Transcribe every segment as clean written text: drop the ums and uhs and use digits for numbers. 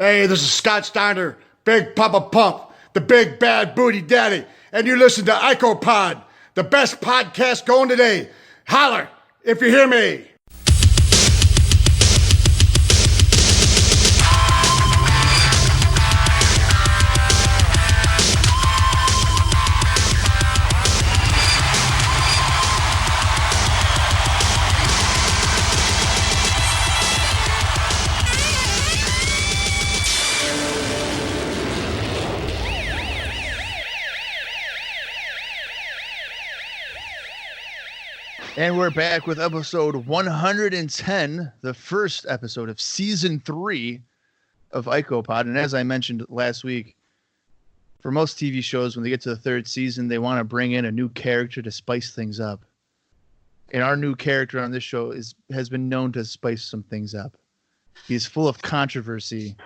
Hey, this is Scott Steiner, Big Papa Pump, the Big Bad Booty Daddy, and you listen to ICOPOD, the best podcast going today. Holler if you hear me. And we're back with episode 110, the first episode of season 3 of ICOPOD. And as I mentioned last week, for most TV shows, when they get to the third season, they want to bring in a new character to spice things up. And our new character on this show has been known to spice some things up. He's full of controversy.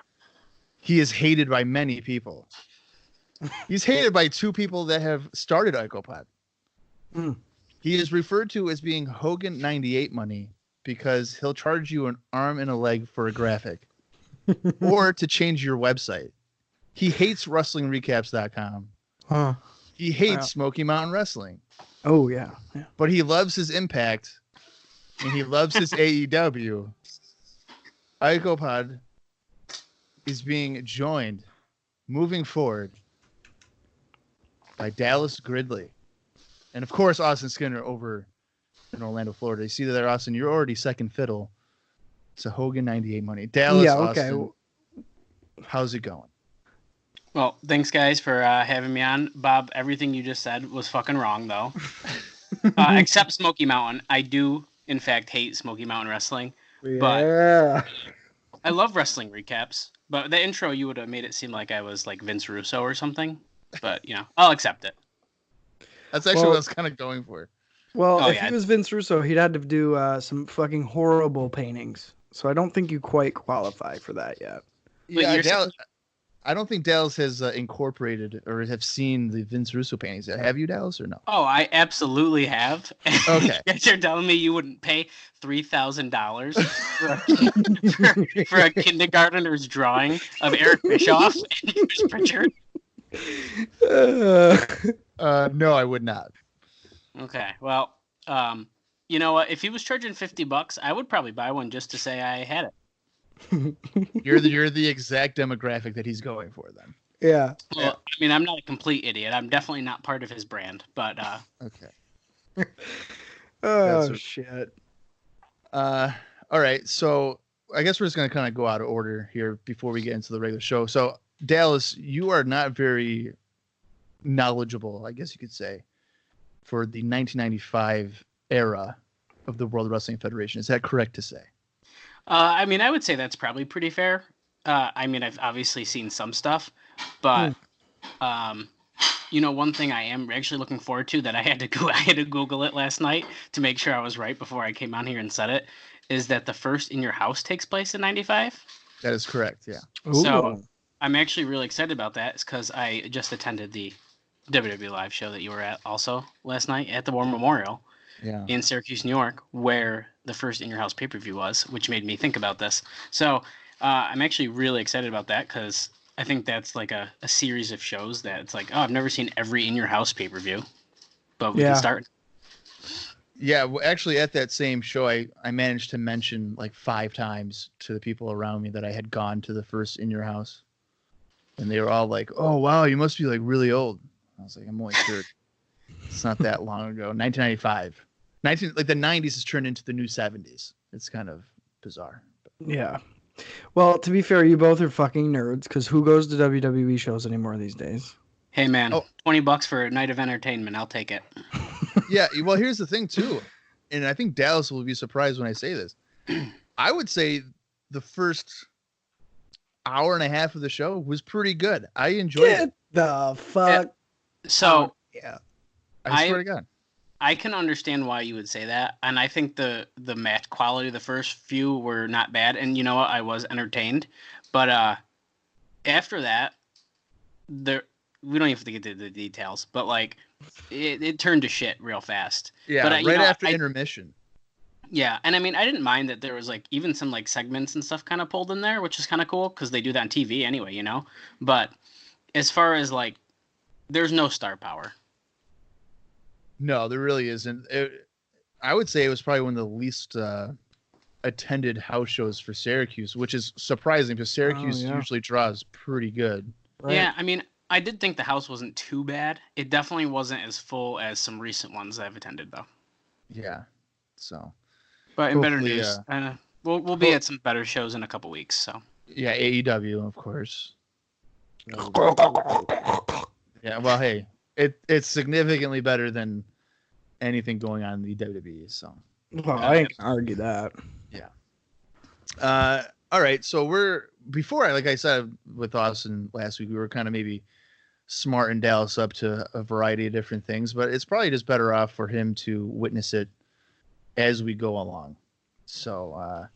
He is hated by many people. He's hated by 2 people that have started ICOPOD. He is referred to as being Hogan 98 money because he'll charge you an arm and a leg for a graphic or to change your website. He hates WrestlingRecaps.com. He hates Smoky Mountain Wrestling. Oh, yeah. But he loves his Impact and he loves his AEW. ICOPOD is being joined moving forward by Dallas Gridley. And, of course, Austin Skinner over in Orlando, Florida. You see there, Austin, you're already second fiddle to Hogan 98 money. Dallas, yeah, okay. Austin, how's it going? Well, thanks, guys, for having me on. Bob, everything you just said was fucking wrong, though. Except Smoky Mountain. I do, in fact, hate Smoky Mountain Wrestling. Yeah. But I love wrestling recaps. But the intro, you would have made it seem like I was like Vince Russo or something. But, you know, I'll accept it. That's actually what I was kind of going for. Well, if he was Vince Russo, he'd had to do some fucking horrible paintings. So I don't think you quite qualify for that yet. Yeah, Dallas, I don't think Dallas has incorporated or have seen the Vince Russo paintings. Have you, Dallas, or no? Oh, I absolutely have. Okay. You guys are telling me you wouldn't pay $3,000 for a kindergartner's drawing of Eric Bischoff and Bruce Pritchard? No, I would not. Okay, well, you know what? If he was charging $50, I would probably buy one just to say I had it. You're the exact demographic that he's going for, then. Yeah. Well, I mean, I'm not a complete idiot. I'm definitely not part of his brand, but okay. Shit. All right, so I guess we're just gonna kind of go out of order here before we get into the regular show. So, Dallas, you are not very knowledgeable, I guess you could say, for the 1995 era of the World Wrestling Federation. Is that correct to say? I mean, I would say that's probably pretty fair. I mean, I've obviously seen some stuff, but you know, one thing I am actually looking forward to that I had to Google it last night to make sure I was right before I came on here and said it, is that the first In Your House takes place in 95. That is correct, yeah. So I'm actually really excited about that. It's because I just attended the WWE live show that you were at also last night at the War Memorial in Syracuse, New York, where the first In Your House pay-per-view was, which made me think about this. So I'm actually really excited about that because I think that's like a series of shows that it's like, oh, I've never seen every In Your House pay-per-view, but we can start. Yeah, well, actually at that same show, I managed to mention like 5 times to the people around me that I had gone to the first In Your House. And they were all like, oh, wow, you must be like really old. I was like, I'm only 30. It's not that long ago. 1995. Like the 90s has turned into the new 70s. It's kind of bizarre. Yeah. Well, to be fair, you both are fucking nerds because who goes to WWE shows anymore these days? Hey, man, $20 for a night of entertainment. I'll take it. Yeah, well, here's the thing, too. And I think Dallas will be surprised when I say this. I would say the first hour and a half of the show was pretty good. I enjoyed it. The fuck? So, yeah. I swear to God. I can understand why you would say that. And I think the match quality, the first few were not bad. And you know what? I was entertained. But after that, we don't even have to get to the details. But, like, it turned to shit real fast. Yeah, but, right after intermission. Yeah, and I mean, I didn't mind that there was like even some like segments and stuff kind of pulled in there, which is kind of cool because they do that on TV anyway, you know. But as far as like, there's no star power. No, there really isn't. I would say it was probably one of the least attended house shows for Syracuse, which is surprising because Syracuse usually draws pretty good. Right. Yeah, I mean, I did think the house wasn't too bad. It definitely wasn't as full as some recent ones I've attended, though. Yeah, so. But in better news, we'll be at some better shows in a couple weeks. So. Yeah, AEW, of course. Yeah, well, hey, it's significantly better than anything going on in the WWE. So. Well, I ain't gonna argue that. Yeah. All right. So like I said with Austin last week, we were kind of maybe smarting Dallas up to a variety of different things, but it's probably just better off for him to witness it as we go along. So,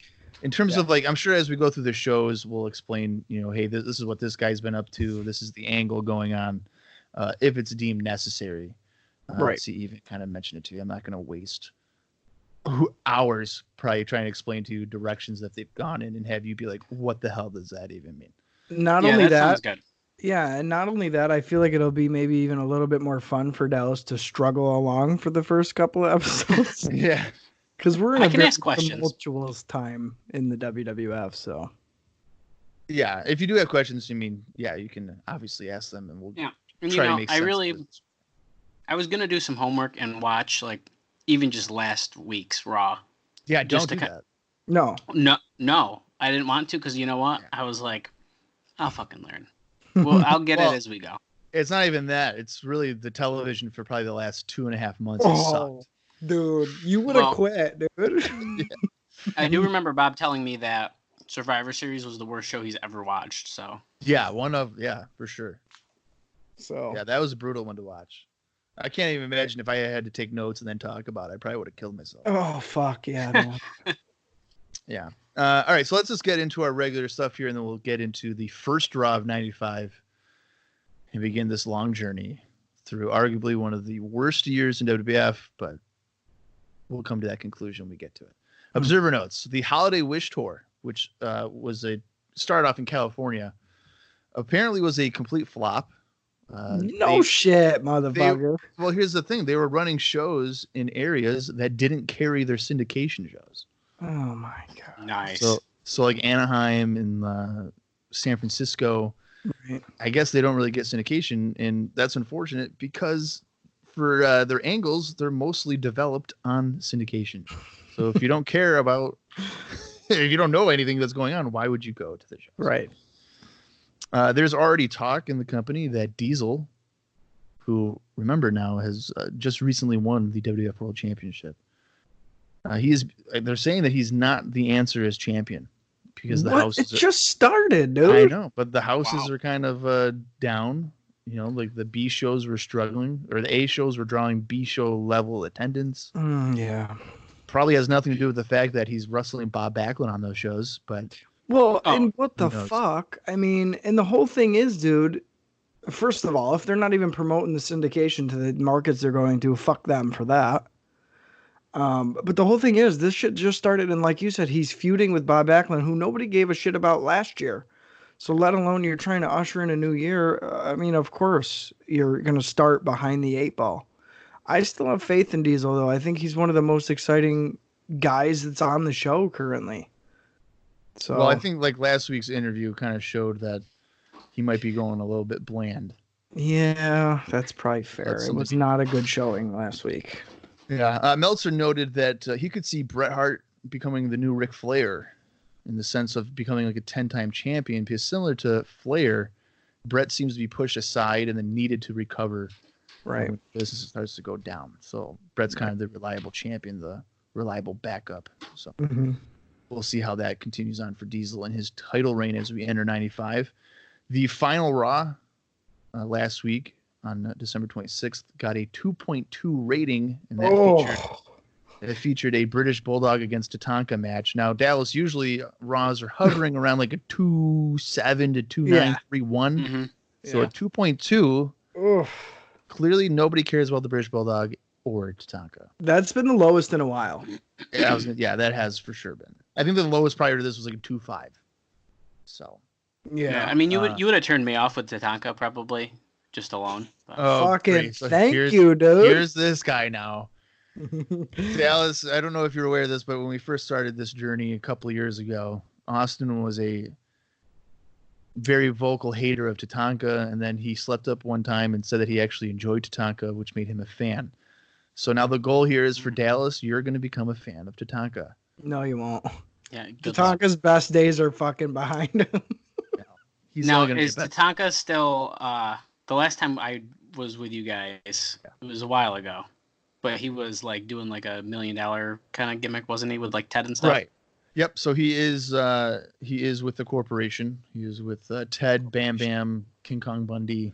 in terms of like, I'm sure as we go through the shows, we'll explain, hey, this is what this guy's been up to. This is the angle going on. If it's deemed necessary. Right. To even kind of mention it to you. I'm not going to waste hours probably trying to explain to you directions that they've gone in and have you be like, what the hell does that even mean? Not only that, sounds good. Yeah, and not only that, I feel like it'll be maybe even a little bit more fun for Dallas to struggle along for the first couple of episodes. Yeah. Because we're in a very ask questions. tumultuous time in the WWF, so. Yeah, if you do have questions, you can obviously ask them, and we'll try to make sense. I was gonna do some homework and watch like even just last week's Raw. Yeah, don't do that. No, I didn't want to because you know what? Yeah. I was like, I'll fucking learn. Well, I'll get it as we go. It's not even that. It's really the television for probably the last 2.5 months has sucked. Dude, you would have quit, dude. Yeah. I do remember Bob telling me that Survivor Series was the worst show he's ever watched. So yeah, for sure. So yeah, that was a brutal one to watch. I can't even imagine if I had to take notes and then talk about it. I probably would have killed myself. Oh fuck yeah, man. Yeah. All right, so let's just get into our regular stuff here, and then we'll get into the first Raw of '95 and begin this long journey through arguably one of the worst years in WWF, but we'll come to that conclusion when we get to it. Observer notes: the Holiday Wish Tour, which started off in California, apparently was a complete flop. Shit, motherfucker. Well, here's the thing: they were running shows in areas that didn't carry their syndication shows. Oh my god! Nice. So like Anaheim and San Francisco, right. I guess they don't really get syndication, and that's unfortunate because for their angles, they're mostly developed on syndication. So if you don't care about, if you don't know anything that's going on, why would you go to the show? Right. There's already talk in the company that Diesel, who remember now has just recently won the WWF World Championship. They're saying that he's not the answer as champion because the houses just started, dude. I know, but the houses are kind of down. Like the B shows were struggling, or the A shows were drawing B show level attendance. Yeah, probably has nothing to do with the fact that he's wrestling Bob Backlund on those shows. But and what the fuck? I mean, and the whole thing is, dude. First of all, if they're not even promoting the syndication to the markets they're going to, fuck them for that. But the whole thing is, this shit just started, and like you said, he's feuding with Bob Backlund, who nobody gave a shit about last year. So let alone you're trying to usher in a new year. I mean, of course, you're going to start behind the 8 ball. I still have faith in Diesel, though. I think he's one of the most exciting guys that's on the show currently. So, well, I think like last week's interview kind of showed that he might be going a little bit bland. Yeah, that's probably fair. It was not a good showing last week. Yeah, Meltzer noted that he could see Bret Hart becoming the new Ric Flair in the sense of becoming like a 10-time champion, because similar to Flair, Bret seems to be pushed aside and then needed to recover right when business starts to go down. So Bret's kind of the reliable champion, the reliable backup. So we'll see how that continues on for Diesel and his title reign as we enter 95. The final Raw last week on December 26th got a 2.2 rating, and that featured a British Bulldog against Tatanka match. Now, Dallas, usually Raws are hovering around like a 2.7 to 2.931. So a 2.2, clearly nobody cares about the British Bulldog or Tatanka. That's been the lowest in a while. Yeah, that has for sure been. I think the lowest prior to this was like a 2.5. So. Yeah, I mean, you would have turned me off with Tatanka probably just alone. But. Oh, fucking great. So thank you, dude. Here's this guy now. Dallas, I don't know if you're aware of this, but when we first started this journey a couple of years ago, Austin was a very vocal hater of Tatanka, and then he slept up one time and said that he actually enjoyed Tatanka, which made him a fan. So now the goal here is for Dallas, you're going to become a fan of Tatanka. No, you won't. Yeah, Tatanka's best days are fucking behind him. Now, is Tatanka still... the last time I was with you guys, it was a while ago, but he was like doing like $1 million kind of gimmick, wasn't he, with like Ted and stuff? Right. Yep. So he is with the corporation. He is with Ted, Bam Bam, King Kong Bundy.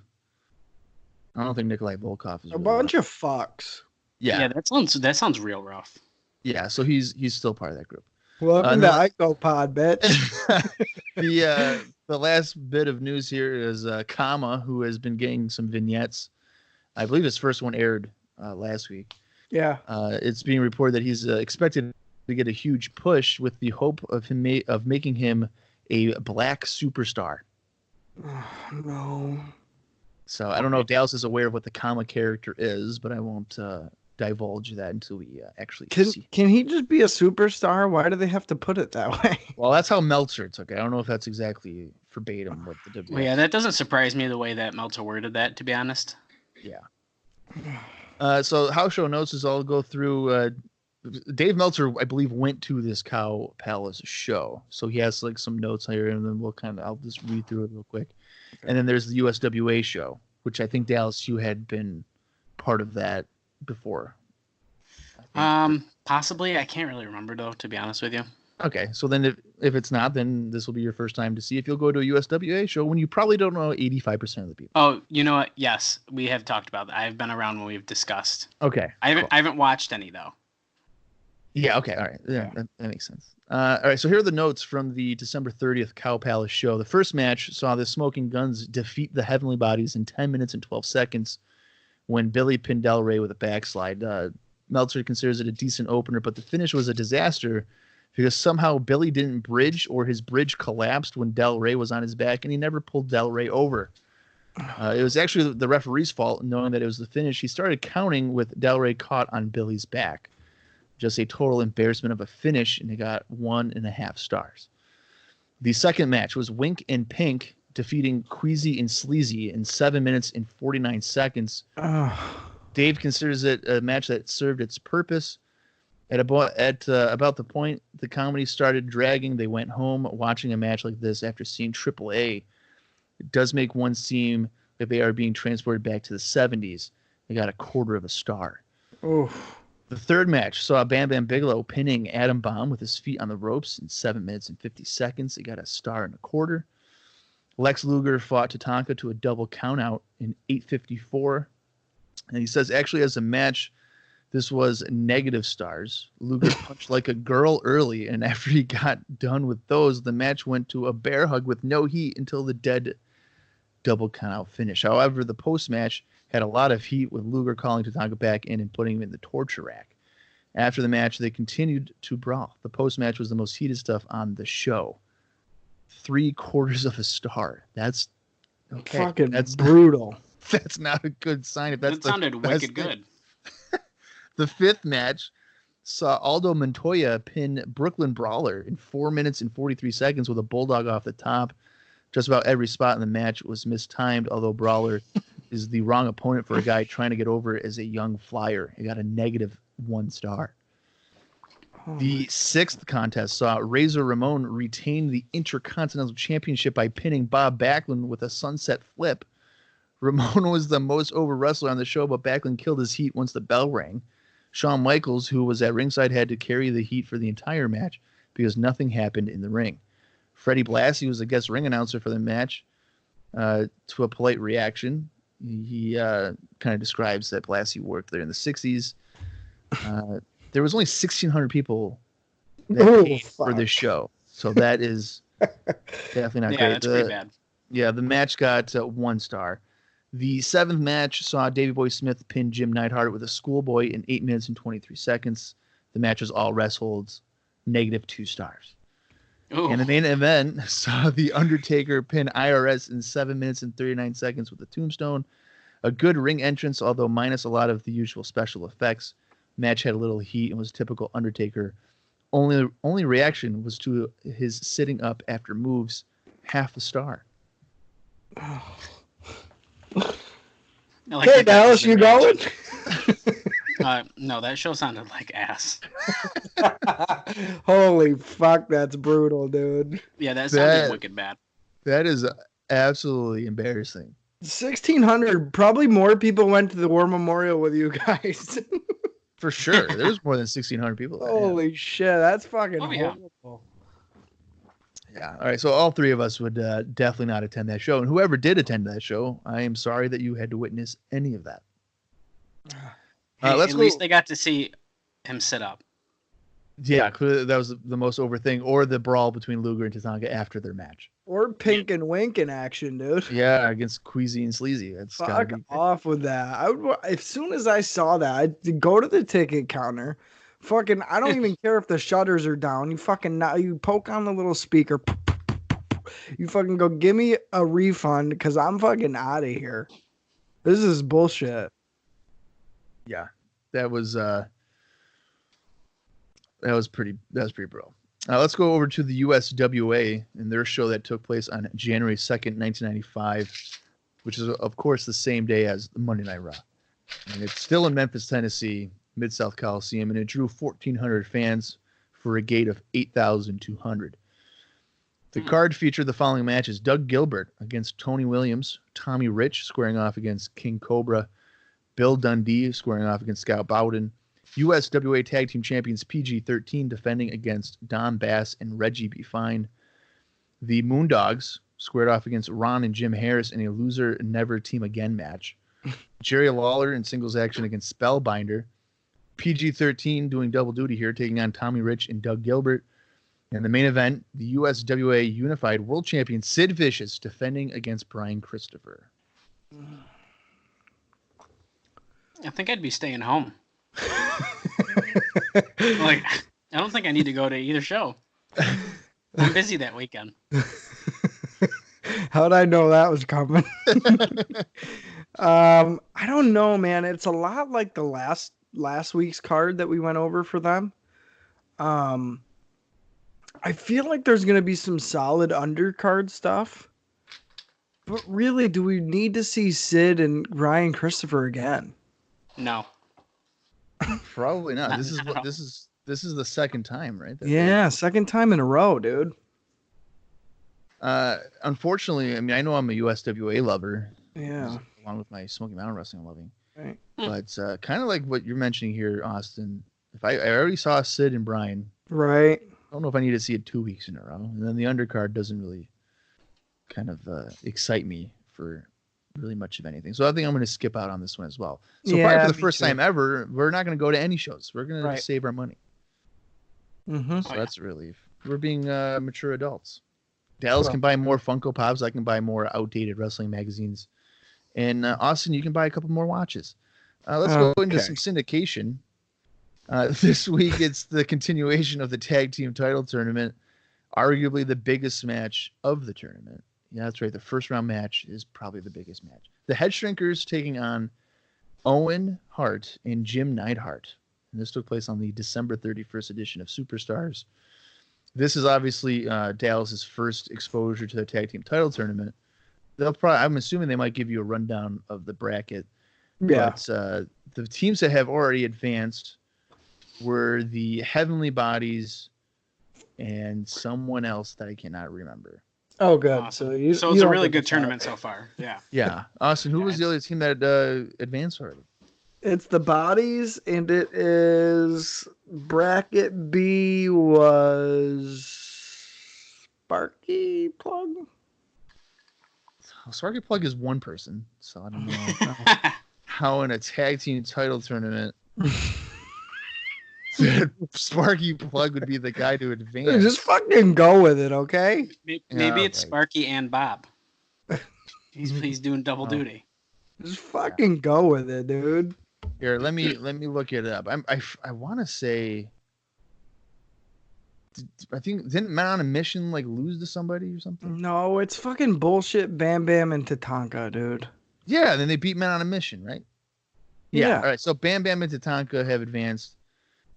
I don't think Nikolai Volkov is a bunch of fucks. Yeah, that sounds real rough. Yeah, so he's still part of that group. Welcome to ICOPod, bitch. The last bit of news here is Kama, who has been getting some vignettes. I believe his first one aired last week. Yeah. It's being reported that he's expected to get a huge push with the hope of him making him a black superstar. Oh, no. So I don't know if Dallas is aware of what the Kama character is, but I won't divulge that until we actually see. Can he just be a superstar? Why do they have to put it that way? Well, that's how Meltzer took it. I don't know if that's exactly verbatim what the WWF. Well, yeah, that doesn't surprise me the way that Meltzer worded that, to be honest. Yeah. So house show notes is I'll go through. Dave Meltzer, I believe, went to this Cow Palace show, so he has like some notes here, and then I'll just read through it real quick. Okay. And then there's the USWA show, which I think Dallas, you had been part of that before. Possibly. I can't really remember though, to be honest with you. Okay, so then if it's not, then this will be your first time to see if you'll go to a USWA show when you probably don't know 85% of the people. Oh, you know what? Yes, we have talked about that. I've been around when we've discussed. Okay. I haven't watched any though. Yeah. Okay. All right. Yeah, that makes sense. All right. So here are the notes from the December 30th Cow Palace show. The first match saw the Smoking Guns defeat the Heavenly Bodies in 10 minutes and 12 seconds when Billy pinned Del Rey with a backslide. Meltzer considers it a decent opener, but the finish was a disaster because somehow Billy didn't bridge or his bridge collapsed when Del Rey was on his back, and he never pulled Del Rey over. It was actually the referee's fault, knowing that it was the finish. He started counting with Del Rey caught on Billy's back. Just a total embarrassment of a finish, and he got 1.5 stars. The second match was Wink and Pink defeating Queasy and Sleazy in 7 minutes and 49 seconds. Dave considers it a match that served its purpose. At about the point the comedy started dragging, they went home. Watching a match like this after seeing AAA, it does make one seem like they are being transported back to the 70s. They got 1/4 star. Oof. The third match saw Bam Bam Bigelow pinning Adam Bomb with his feet on the ropes in 7 minutes and 50 seconds. He got 1.25 stars. Lex Luger fought Tatanka to a double countout in 8:54. And he says, actually, as a match, this was negative stars. Luger punched like a girl early, and after he got done with those, the match went to a bear hug with no heat until the dead double countout finish. However, the post-match had a lot of heat with Luger calling Tatanka back in and putting him in the torture rack. After the match, they continued to brawl. The post-match was the most heated stuff on the show. 3/4 star. That's okay. Fucking brutal. That's not a good sign. If that's that sounded wicked good. The fifth match saw Aldo Montoya pin Brooklyn Brawler in 4 minutes and 43 seconds with a bulldog off the top. Just about every spot in the match was mistimed, although Brawler is the wrong opponent for a guy trying to get over as a young flyer. He got a -1 star. The sixth contest saw Razor Ramon retain the Intercontinental Championship by pinning Bob Backlund with a sunset flip. Ramon was the most over wrestler on the show, but Backlund killed his heat once the bell rang. Shawn Michaels, who was at ringside, had to carry the heat for the entire match because nothing happened in the ring. Freddie Blassie was the guest ring announcer for the match. To a polite reaction, he kind of describes that Blassie worked there in the 60s. There was only 1,600 people that came for this show, so that is definitely not great. That's pretty bad. Yeah, the match got 1 star. The 7th match saw Davey Boy Smith pin Jim Neidhart with a schoolboy in 8 minutes and 23 seconds. The match was all rest holds, -2 stars. Ooh. And the main event saw The Undertaker pin IRS in 7 minutes and 39 seconds with a tombstone. A good ring entrance, although minus a lot of the usual special effects. Match had a little heat and was typical Undertaker. Only reaction was to his sitting up after moves, 1/2 star. Like hey, Dallas, you going? No, that show sounded like ass. Holy fuck, that's brutal, dude. Yeah, that sounded wicked bad. That is absolutely embarrassing. 1,600. Probably more people went to the War Memorial with you guys. For sure. There's more than 1,600 people there. Holy shit, that's fucking horrible. Yeah. All right. So all three of us would definitely not attend that show. And whoever did attend that show, I am sorry that you had to witness any of that. Hey, at least they got to see him sit up. Yeah, clearly that was the most over thing, or the brawl between Luger and Tatanka after their match. Or Pink and Wink in action, dude. Yeah, against Queasy and Sleazy. That's fuck off with that. I would, as soon as I saw that, I'd go to the ticket counter. Fucking, I don't even care if the shutters are down. You fucking, you poke on the little speaker. You fucking go, give me a refund because I'm fucking out of here. This is bullshit. Yeah, that was pretty brutal. Let's go over to the USWA and their show that took place on January 2nd, 1995, which is, of course, the same day as Monday Night Raw. And it's still in Memphis, Tennessee, Mid-South Coliseum, and it drew 1,400 fans for a gate of 8,200. The card featured the following matches: Doug Gilbert against Tony Williams, Tommy Rich squaring off against King Cobra, Bill Dundee squaring off against Scott Bowden, USWA Tag Team Champions PG-13 defending against Don Bass and Reggie B. Fine. The Moondogs squared off against Ron and Jim Harris in a loser never team again match. Jerry Lawler in singles action against Spellbinder. PG-13 doing double duty here, taking on Tommy Rich and Doug Gilbert. And the main event, the USWA Unified World Champion Sid Vicious defending against Brian Christopher. I think I'd be staying home. Like, I don't think I need to go to either show. I'm busy that weekend. How'd I know that was coming? I don't know, man. It's a lot like the last week's card that we went over for them. I feel like there's going to be some solid undercard stuff. But really, do we need to see Sid and Ryan Christopher again? No. Probably not. This is the second time, right? Yeah, second time in a row, dude. Unfortunately, I mean, I know I'm a USWA lover. Yeah. Along with my Smoky Mountain Wrestling loving. Right. But kind of like what you're mentioning here, Austin. If I already saw Sid and Brian. Right. I don't know if I need to see it 2 weeks in a row. And then the undercard doesn't really kind of excite me for really much of anything. So I think I'm going to skip out on this one as well. So probably for the first time ever, we're not going to go to any shows. We're going to save our money. Mm-hmm. So that's a relief. We're being mature adults. Dallas can buy more Funko Pops. I can buy more outdated wrestling magazines. And Austin, you can buy a couple more watches. Let's go into some syndication. This week, it's the continuation of the tag team title tournament, arguably the biggest match of the tournament. Yeah, that's right. The first round match is probably the biggest match. The Head Shrinkers taking on Owen Hart and Jim Neidhart. And this took place on the December 31st edition of Superstars. This is obviously Dallas's first exposure to the tag team title tournament. I'm assuming they might give you a rundown of the bracket. Yeah. But the teams that have already advanced were the Heavenly Bodies and someone else that I cannot remember. Oh, good. Awesome. So it's a really good tournament so far. Yeah. Yeah. Austin, who was the other team that advanced already? It's the Bodies, and it is bracket B was Sparky Plug. Sparky Plug is one person, so I don't know how in a tag team title tournament Sparky Plug would be the guy to advance. Just fucking go with it, okay? Maybe it's Sparky and Bob. He's doing double duty. Just fucking go with it, dude. Here, let me look it up. I want to say. I think didn't Man on a Mission like lose to somebody or something? No, it's fucking bullshit. Bam Bam and Tatanka, dude. Yeah, and then they beat Man on a Mission, right? Yeah. All right. So Bam Bam and Tatanka have advanced,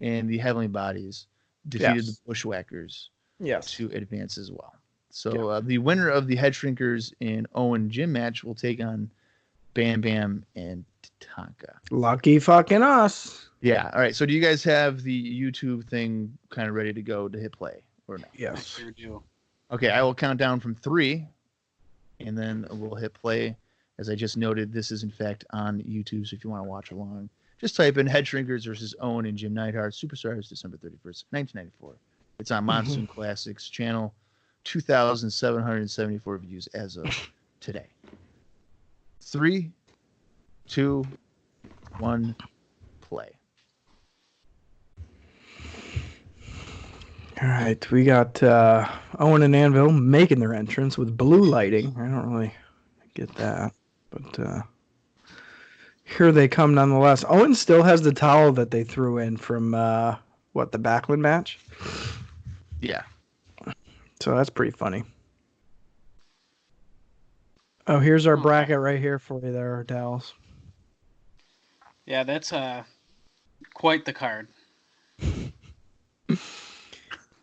and the Heavenly Bodies defeated the Bushwhackers. Yes. To advance as well. So the winner of the Head Shrinkers and Owen Jim match will take on Bam Bam and Tatanka. Lucky fucking us. Yeah. All right. So do you guys have the YouTube thing kind of ready to go to hit play or not? Yes. I sure do. Okay. I will count down from 3, and then we'll hit play. As I just noted, this is in fact on YouTube. So if you want to watch along, just type in Head Shrinkers versus Owen and Jim Neidhart, Superstars, December 31st, 1994. It's on Monsoon Classics channel. 2,774 views as of today. 3, 2, 1, play. All right, we got Owen and Anvil making their entrance with blue lighting. I don't really get that, but here they come nonetheless. Owen still has the towel that they threw in from the Backlund match. Yeah. So that's pretty funny. Oh, here's our bracket right here for you there, Dallas. Yeah, that's quite the card.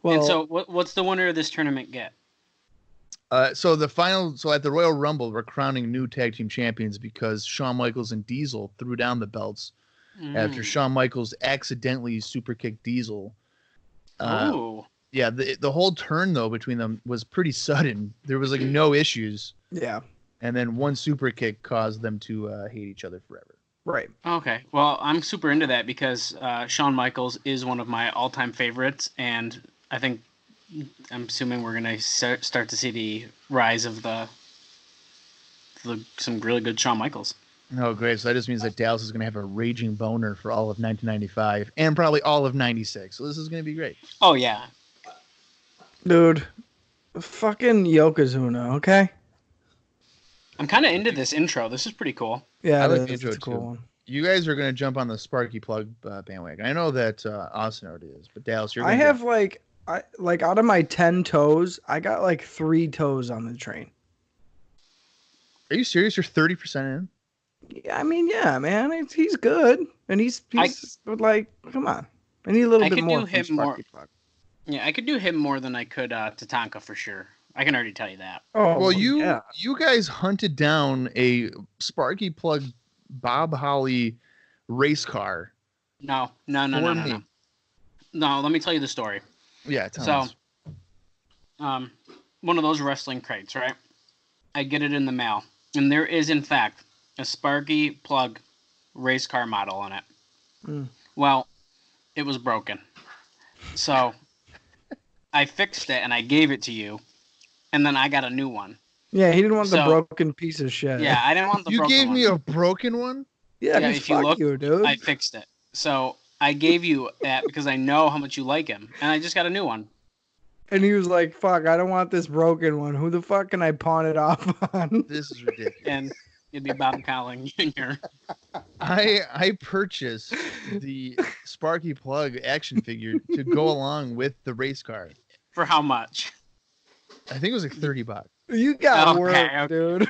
Well, and so what's the winner of this tournament get? So at the Royal Rumble, we're crowning new tag team champions because Shawn Michaels and Diesel threw down the belts after Shawn Michaels accidentally super kicked Diesel. Oh. Yeah, the whole turn though between them was pretty sudden. There was like no issues. Yeah. And then one super kick caused them to hate each other forever. Right. Okay. Well, I'm super into that because Shawn Michaels is one of my all-time favorites, and I'm assuming we're gonna start to see the rise of some really good Shawn Michaels. Oh, great! So that just means that Dallas is gonna have a raging boner for all of 1995 and probably all of '96. So this is gonna be great. Oh yeah. Dude, fucking Yokozuna, okay? I'm kind of into this intro. This is pretty cool. Yeah, I like the intro it's a cool too. one. You guys are going to jump on the Sparky Plug bandwagon. I know that Austin already is, but Dallas, you're. I have out of my 10 toes, I got like 3 toes on the train. Are you serious? You're 30% in. Yeah, I mean, yeah, man, he's good, and he's like, come on, I need a little bit more. Yeah, I could do him more than I could Tatanka for sure. I can already tell you that. Oh, well, you guys hunted down a Sparky Plug Bob Holly race car. No. No, let me tell you the story. Yeah, tell us. One of those wrestling crates, right? I get it in the mail, and there is, in fact, a Sparky Plug race car model on it. Mm. Well, it was broken. So I fixed it, and I gave it to you, and then I got a new one. Yeah, he didn't want the broken piece of shit. Yeah, I didn't want the broken one. You gave me a broken one? Yeah, if you look, dude. I fixed it. So I gave you that because I know how much you like him, and I just got a new one. And he was like, fuck, I don't want this broken one. Who the fuck can I pawn it off on? This is ridiculous. And it'd be Bob Cowling Jr. I purchased the Sparky Plug action figure to go along with the race car. For how much? I think it was like $30. You got work, dude.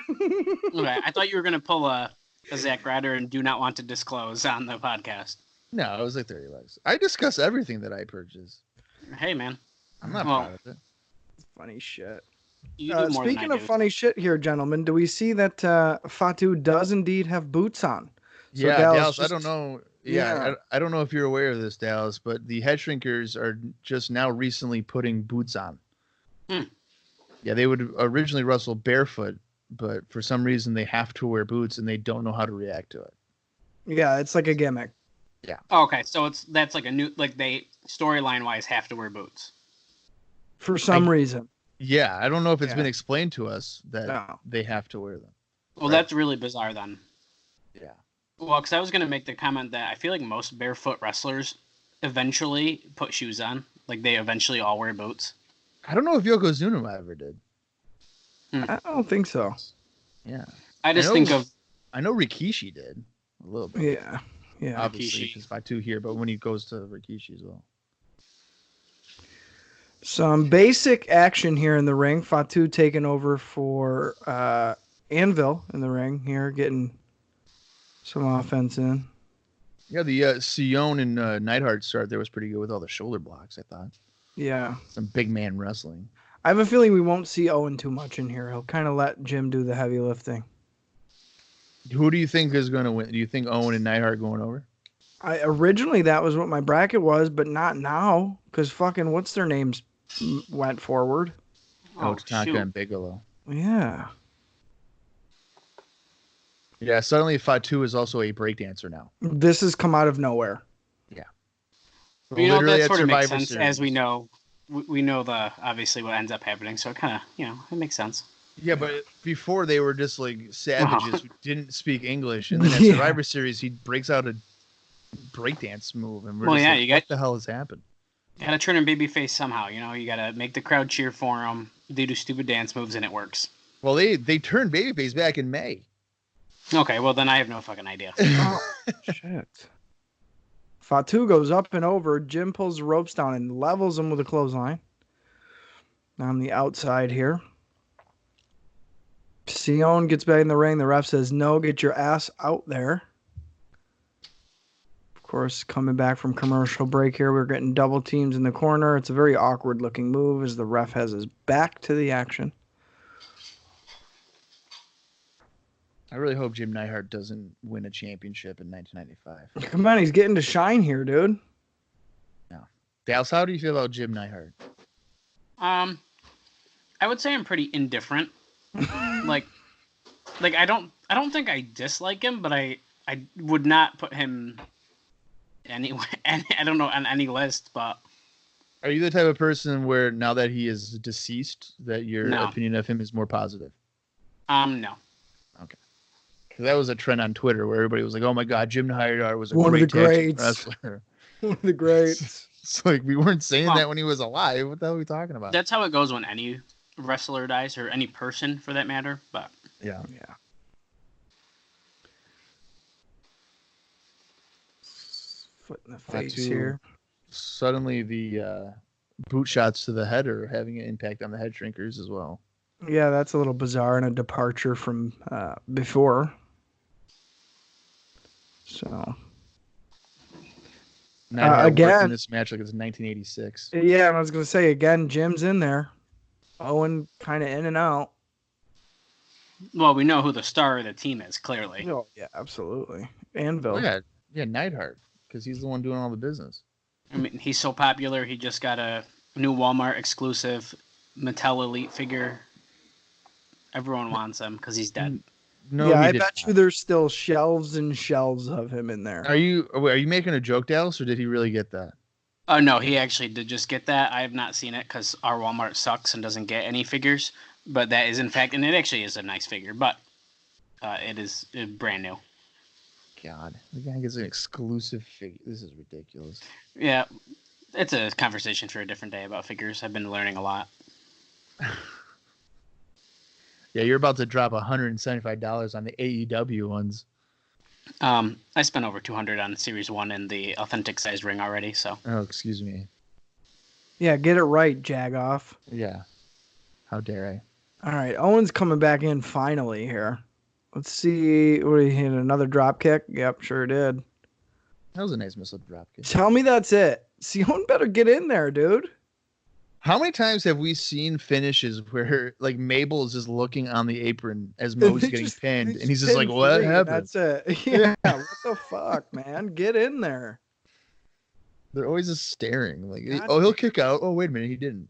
Okay, I thought you were going to pull a Zack Ryder and do not want to disclose on the podcast. No, it was like $30. I discuss everything that I purchase. Hey, man. I'm not proud of it. Funny shit. Speaking of funny shit here, gentlemen, do we see that Fatu does indeed have boots on? So yeah, Dallas, I don't know. Yeah, I don't know if you're aware of this, Dallas, but the Head Shrinkers are just now recently putting boots on. Yeah, they would originally wrestle barefoot, but for some reason they have to wear boots and they don't know how to react to it. Yeah, it's like a gimmick. Yeah. Oh, okay, so that's like a new, like they storyline wise have to wear boots for some reason. Yeah, I don't know if it's been explained to us that they have to wear them. Well, that's really bizarre then. Yeah. Well, because I was going to make the comment that I feel like most barefoot wrestlers eventually put shoes on. Like they eventually all wear boots. I don't know if Yokozuna ever did. I don't think so. Yeah. I just think of I know Rikishi did a little bit. Yeah. Obviously, because Fatu here, but when he goes to Rikishi as well. Some basic action here in the ring. Fatu taking over for Anvil in the ring here, getting some offense in. Yeah, the Sion and Neidhart start there was pretty good with all the shoulder blocks, I thought. Yeah. Some big man wrestling. I have a feeling we won't see Owen too much in here. He'll kind of let Jim do the heavy lifting. Who do you think is going to win? Do you think Owen and Neidhart going over? Originally, that was what my bracket was, but not now, because fucking what's their names went forward. Tatanka and Bigelow. Yeah. Yeah, suddenly Fatu is also a breakdancer now. This has come out of nowhere. Yeah. That sort of makes sense, Series. As we know. We know obviously what ends up happening, so it kind of, it makes sense. Yeah, but before they were just like savages who didn't speak English, and then at Survivor Series he breaks out a breakdance move, and we're what the hell has happened? You gotta turn him babyface somehow, you gotta make the crowd cheer for him. They do stupid dance moves, and it works. Well, they turned babyface back in May. Okay, well then I have no fucking idea. Oh, shit. Fatu goes up and over. Jim pulls the ropes down and levels him with a clothesline. On the outside here. Sion gets back in the ring. The ref says, no, get your ass out there. Of course, coming back from commercial break here, we're getting double teams in the corner. It's a very awkward looking move as the ref has his back to the action. I really hope Jim Neidhart doesn't win a championship in 1995. Come on, he's getting to shine here, dude. No. Dallas, how do you feel about Jim Neidhart? I would say I'm pretty indifferent. like I don't think I dislike him, but I would not put him anywhere. I don't know on any list, but. Are you the type of person where now that he is deceased, that your opinion of him is more positive? No. Okay. That was a trend on Twitter where everybody was like, "Oh my God, Jim Neidhart was one of the greats wrestler." One of the greats. It's like we weren't saying that when he was alive. What the hell are we talking about? That's how it goes when any wrestler dies, or any person for that matter. But yeah. Foot in the face here. Suddenly, the boot shots to the head are having an impact on the head shrinkers as well. Yeah, that's a little bizarre and a departure from before. So again, this match like it's 1986. Yeah, I was gonna say again, Jim's in there. Owen kind of in and out. Well, we know who the star of the team is, clearly. Oh yeah, absolutely. Anvil. Oh, yeah, Neidhart, because he's the one doing all the business. I mean, he's so popular. He just got a new Walmart exclusive Mattel Elite figure. Everyone wants him because he's dead. No, yeah, I bet you there's still shelves and shelves of him in there. Are you making a joke, Dallas, or did he really get that? Oh, no, he actually did just get that. I have not seen it because our Walmart sucks and doesn't get any figures. But that is, in fact, and it actually is a nice figure, but it is brand new. God, the guy gets an exclusive figure. This is ridiculous. Yeah, it's a conversation for a different day about figures. I've been learning a lot. Yeah, you're about to drop $175 on the AEW ones. I spent over $200 on Series 1 and the authentic size ring already, so. Oh, excuse me. Yeah, get it right, Jagoff. Yeah. How dare I? All right, Owen's coming back in finally here. Let's see. What did he hit? Another drop kick? Yep, sure did. That was a nice missile drop kick. Tell me that's it. Sion better get in there, dude. How many times have we seen finishes where like Mabel is just looking on the apron as Mo's getting pinned, and he's just like, "What happened?" That's it. Yeah. What the fuck, man? Get in there. They're always just staring. Like, he'll kick out. Oh, wait a minute, he didn't.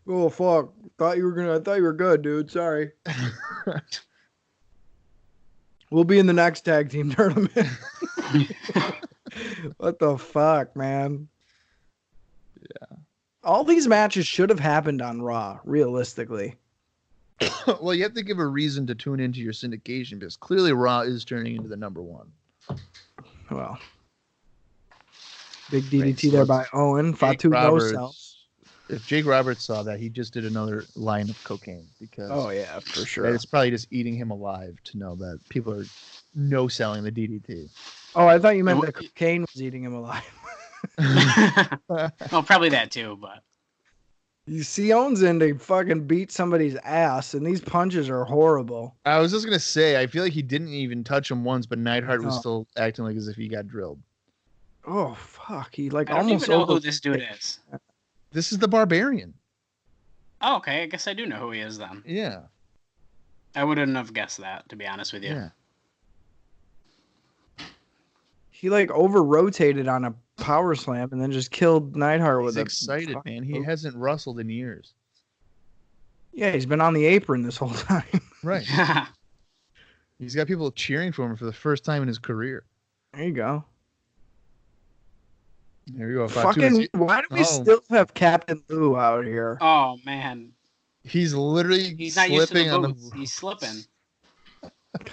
Oh fuck! I thought you were good, dude. Sorry. We'll be in the next tag team tournament. What the fuck, man? Yeah. All these matches should have happened on Raw, realistically. Well, you have to give a reason to tune into your syndication because clearly Raw is turning into the number one. Well, big DDT there by Owen. Fatu no self. if Jake Roberts saw that, he just did another line of cocaine because. Oh yeah, for sure. That it's probably just eating him alive to know that people are no selling the DDT. Oh, I thought you meant the cocaine was eating him alive. Well, probably that too, but. You see, owns into fucking beat somebody's ass, and these punches are horrible. I was just gonna say, I feel like he didn't even touch him once, but Neidhart was still acting like as if he got drilled. Oh fuck! He like I don't almost even know who this dude is. This is the Barbarian. Oh, okay. I guess I do know who he is then. Yeah. I wouldn't have guessed that, to be honest with you. Yeah. He like over rotated on a power slam and then just killed Neidhart with He's excited, man. He hasn't wrestled in years. Yeah, he's been on the apron this whole time. Right. He's got people cheering for him for the first time in his career. There you go. There you go. Fucking, why do we still have Captain Lou out here? Oh man. He's literally not used to the on boots. He's slipping.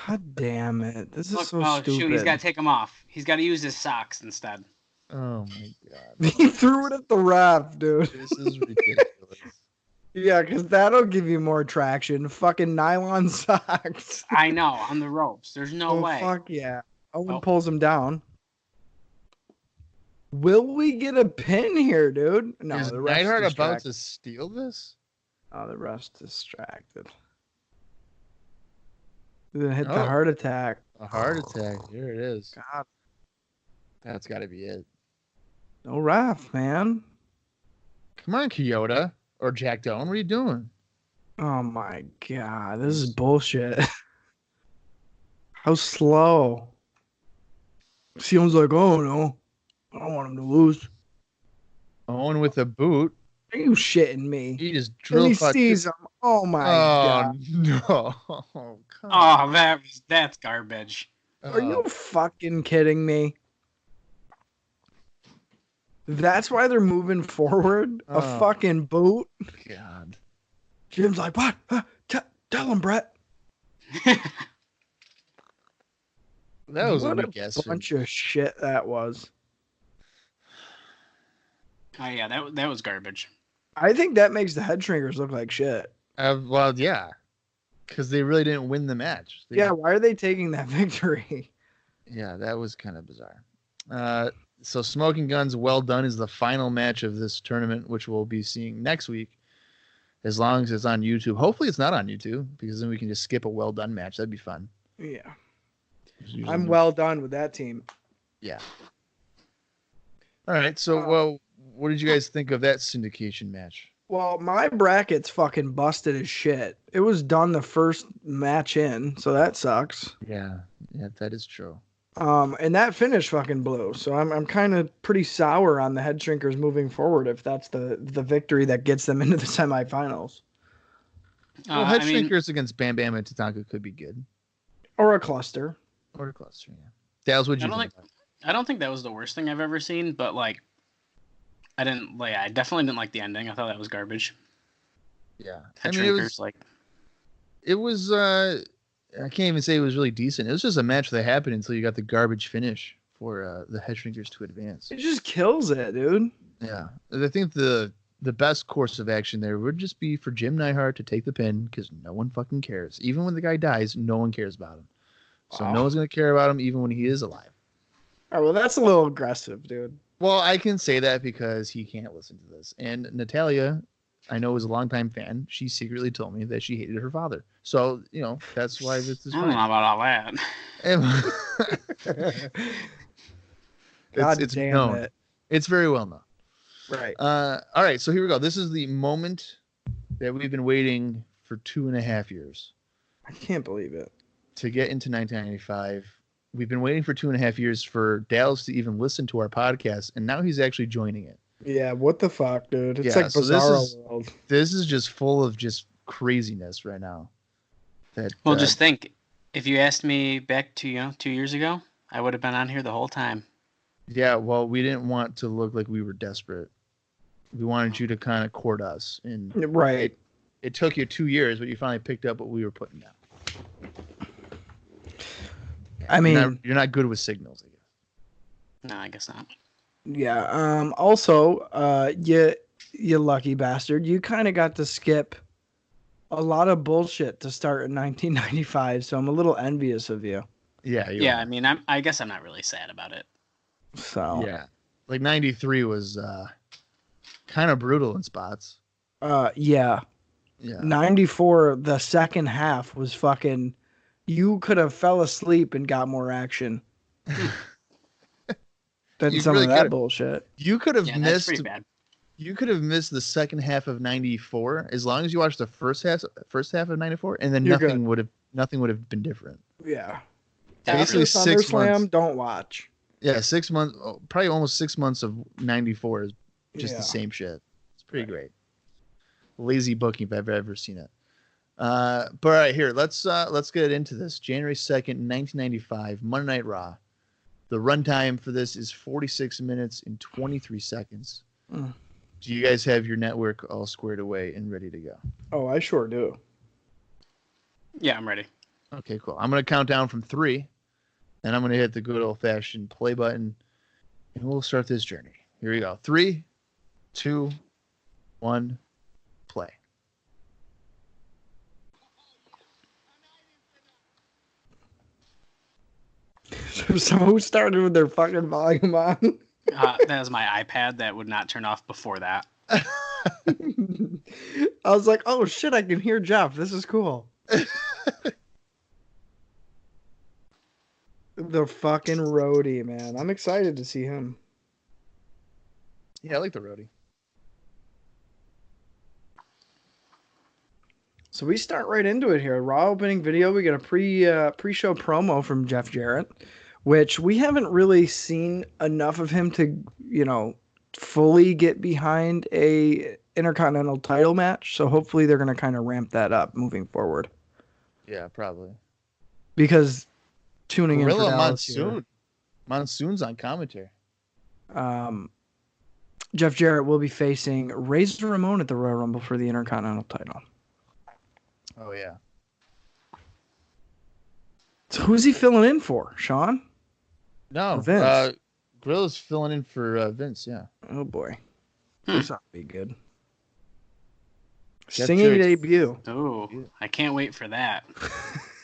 God damn it. This is so stupid. Shoot, he's got to take them off. He's got to use his socks instead. Oh my god. He threw it at the ref, dude. This is ridiculous. Yeah, because that'll give you more traction. Fucking nylon socks. I know, on the ropes. There's no way. Fuck yeah. Owen pulls him down. Will we get a pin here, dude? No, is the ref's Neidhart distracted. about to steal this? Oh, the ref's distracted. Hit the heart attack. A heart attack. Here it is. God. That's got to be it. No ref, man. Come on, Kyoto. Or Jack Doan. What are you doing? Oh my god. This is bullshit. How slow. Sion's like, oh no. I don't want him to lose. Owen with a boot. Are you shitting me? He just And drilled. he sees him. Oh my god. No. Oh, that's garbage. Are you fucking kidding me? That's why they're moving forward. A fucking boot. God. Jim's like, what? Tell him, Brett. That was what a weak ass bunch of shit that was. Oh yeah, that was garbage. I think that makes the head shrinkers look like shit. Well, yeah, because they really didn't win the match. Yeah, why are they taking that victory? Yeah, that was kind of bizarre. So Smoking Guns Well Done is the final match of this tournament, which we'll be seeing next week, as long as it's on YouTube. Hopefully it's not on YouTube, because then we can just skip a Well Done match. That'd be fun. Yeah. I'm well done with that team. Yeah. All right, so what did you guys think of that syndication match? Well, my bracket's fucking busted as shit. It was done the first match in, so that sucks. Yeah, that is true. And that finish fucking blew. So I'm kind of pretty sour on the head shrinkers moving forward if that's the victory that gets them into the semifinals. Well, head shrinkers against Bam Bam and Tatanka could be good. Or a cluster. Yeah. Dales, what'd you think? I don't think that was the worst thing I've ever seen, but like, I definitely didn't like the ending. I thought that was garbage. Yeah, it was. I can't even say it was really decent. It was just a match that happened until you got the garbage finish for the head shrinkers to advance. It just kills it, dude. Yeah, I think the best course of action there would just be for Jim Neidhart to take the pin, because no one fucking cares. Even when the guy dies, no one cares about him. So no one's gonna care about him even when he is alive. All right, well, that's a little aggressive, dude. Well, I can say that because he can't listen to this. And Natalia, I know, is a longtime fan. She secretly told me that she hated her father. So, that's why this is I don't know about all that. It's damn known. it. It's very well known. Right. All right, so here we go. This is the moment that we've been waiting for 2.5 years. I can't believe it. To get into 1995. We've been waiting for 2.5 years for Dallas to even listen to our podcast, and now he's actually joining it. Yeah, what the fuck, dude? It's like Bizarro World. This is just full of just craziness right now. Well, just think, if you asked me back to 2 years ago, I would have been on here the whole time. Yeah, well, we didn't want to look like we were desperate. We wanted you to kind of court us, and right. It took you 2 years, but you finally picked up what we were putting down. I mean, you're not good with signals, I guess. No, I guess not. Yeah. Also, you lucky bastard. You kind of got to skip a lot of bullshit to start in 1995, so I'm a little envious of you. Yeah, yeah. I mean, I guess I'm not really sad about it. So yeah, like 93 was kind of brutal in spots. Yeah. Yeah. 94, the second half was fucking. You could have fell asleep and got more action than You some really of that could've. bullshit. You could have Yeah, that's missed. pretty bad. You could have missed the second half of 94 as long as you watched the first half of 94, and then You're nothing would have been different. Yeah. Basically After 6 months. SummerSlam, don't watch. Yeah, 6 months, probably almost 6 months of 94 is just Yeah. the same shit. It's pretty great. Lazy booking if I've ever seen it. But all right, here let's get into this. January 2nd, 1995, Monday Night Raw. The runtime for this is 46 minutes and 23 seconds. Mm. Do you guys have your network all squared away and ready to go? Oh, I sure do. Yeah, I'm ready. Okay, cool. I'm going to count down from 3, and I'm going to hit the good old-fashioned play button, and we'll start this journey. Here we go. 3, 2, 1, play. Someone who started with their fucking volume on. That was my iPad that would not turn off before that. I was like, oh shit, I can hear Jeff. This is cool. The fucking roadie, man. I'm excited to see him. Yeah, I like the roadie. So we start right into it here. Raw opening video. We get a pre-show promo from Jeff Jarrett, which we haven't really seen enough of him to, fully get behind a Intercontinental title match. So hopefully they're going to kind of ramp that up moving forward. Yeah, probably. Because tuning in for Gorilla Dallas Monsoon. Monsoon's on commentary. Jeff Jarrett will be facing Razor Ramon at the Royal Rumble for the Intercontinental title. Oh, yeah. So who's he filling in for? Sean? No, Or Vince? Gorilla's filling in for Vince, yeah. Oh boy. This ought to be good. Jeff Singing Jarrett's- debut. Oh, I can't wait for that.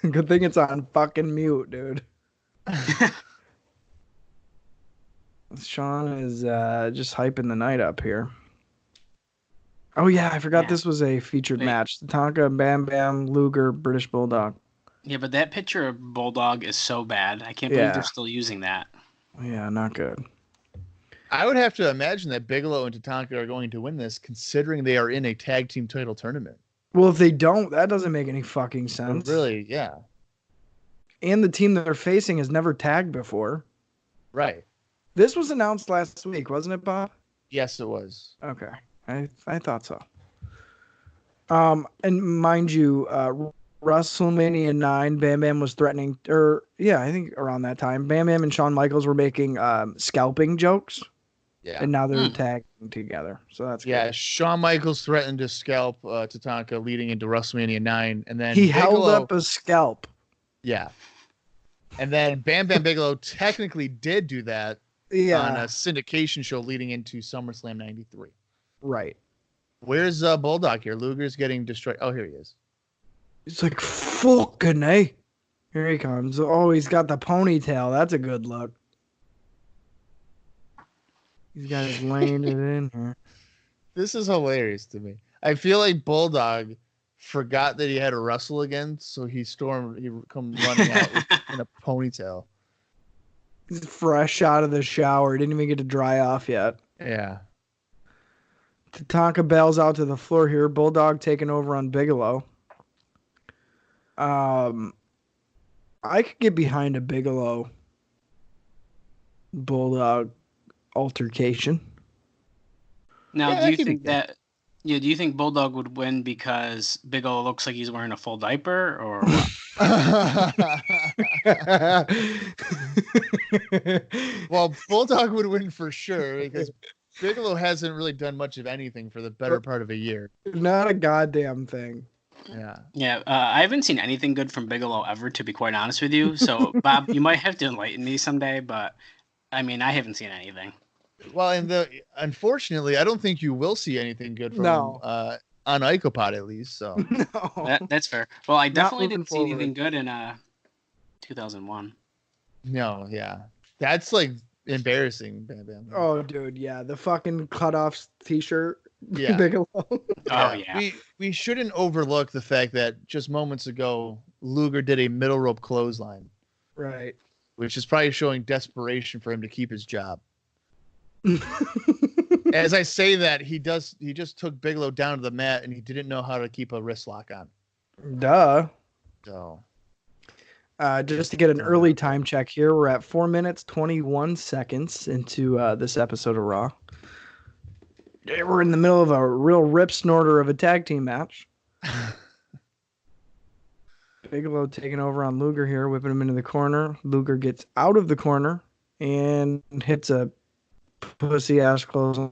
Good thing it's on fucking mute, dude. Sean is just hyping the night up here. Oh yeah, I forgot this was a featured match. Tatanka and Bam-Bam Luger, British Bulldog. Yeah, but that picture of Bulldog is so bad. I can't believe they're still using that. Yeah, not good. I would have to imagine that Bigelow and Tatanka are going to win this, considering they are in a tag team title tournament. Well, if they don't, that doesn't make any fucking sense. Really, yeah. And the team that they're facing has never tagged before. Right. This was announced last week, wasn't it, Bob? Yes, it was. Okay. I thought so. And mind you, WrestleMania 9, Bam Bam was threatening, I think around that time, Bam Bam and Shawn Michaels were making scalping jokes. Yeah. And now they're tagging together. So that's good. Yeah, Shawn Michaels threatened to scalp Tatanka leading into WrestleMania 9, and then He Bigelow, held up a scalp. Yeah. And then Bam Bam Bigelow technically did do that on a syndication show leading into SummerSlam 93. Right. Where's Bulldog here? Luger's getting destroyed. Oh, here he is. It's like, fucking A. Here he comes. Oh, he's got the ponytail. That's a good look. He's got his laying it in here. This is hilarious to me. I feel like Bulldog forgot that he had to wrestle again, so he come running out in a ponytail. He's fresh out of the shower. Didn't even get to dry off yet. Yeah. Tatanka bails out to the floor here. Bulldog taking over on Bigelow. I could get behind a Bigelow Bulldog altercation. Now, do you think that? Yeah, do you think Bulldog would win because Bigelow looks like he's wearing a full diaper, or what? Well, Bulldog would win for sure because Bigelow hasn't really done much of anything for the better part of a year. Not a goddamn thing. Yeah. Yeah, I haven't seen anything good from Bigelow ever, to be quite honest with you. So, Bob, you might have to enlighten me someday, but I mean, I haven't seen anything. Well, unfortunately, I don't think you will see anything good from him on ICOPOD at least. So No. That's fair. Well, I definitely moving didn't see anything good in 2001. no, yeah, that's like embarrassing, Bam Bam. Oh, dude, yeah, the fucking cutoff T-shirt, Yeah. Bigelow. Oh yeah. We shouldn't overlook the fact that just moments ago, Luger did a middle rope clothesline, Right. which is probably showing desperation for him to keep his job. As I say that, he just took Bigelow down to the mat and he didn't know how to keep a wrist lock on. Duh. So, just to get an early time check here, we're at 4 minutes 21 seconds into this episode of Raw. We're in the middle of a real rip snorter of a tag team match. Bigelow taking over on Luger here, whipping him into the corner. Luger gets out of the corner and hits a pussy ass close.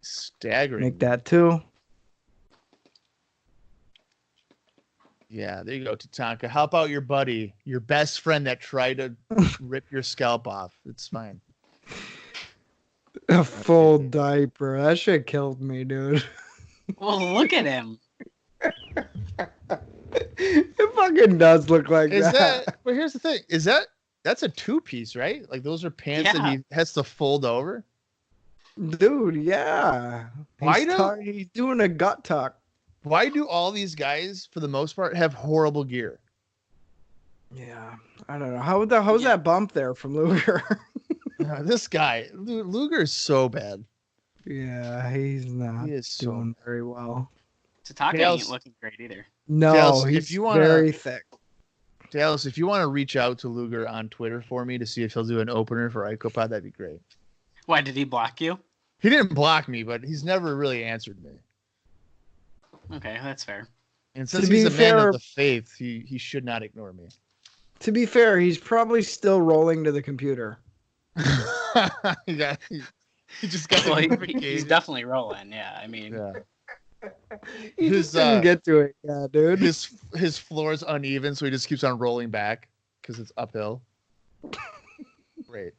staggering. Make that 2. Yeah, there you go, Tatanka. Help out your buddy, your best friend that tried to rip your scalp off. It's fine. A full diaper. That shit killed me, dude. Well, look at him. It fucking does look like that. But here's the thing: that's a 2-piece, right? Like those are pants that he has to fold over. Dude, yeah. He's doing a gut tuck. Why do all these guys, for the most part, have horrible gear? Yeah, I don't know. How's that bump there from Luger? This guy, Luger, is so bad. Yeah, he's not doing very well. Tatanka ain't looking great either. No, Dallas, he's very thick. Dallas, if you want to reach out to Luger on Twitter for me to see if he'll do an opener for ICOPOD, that'd be great. Why, did he block you? He didn't block me, but he's never really answered me. Okay, that's fair. And since he's a man of the faith, he should not ignore me. To be fair, he's probably still rolling to the computer. he just got. Well, he's definitely rolling. Yeah, I mean, he just didn't get to it. Yeah, dude. His floor is uneven, so he just keeps on rolling back because it's uphill. Great.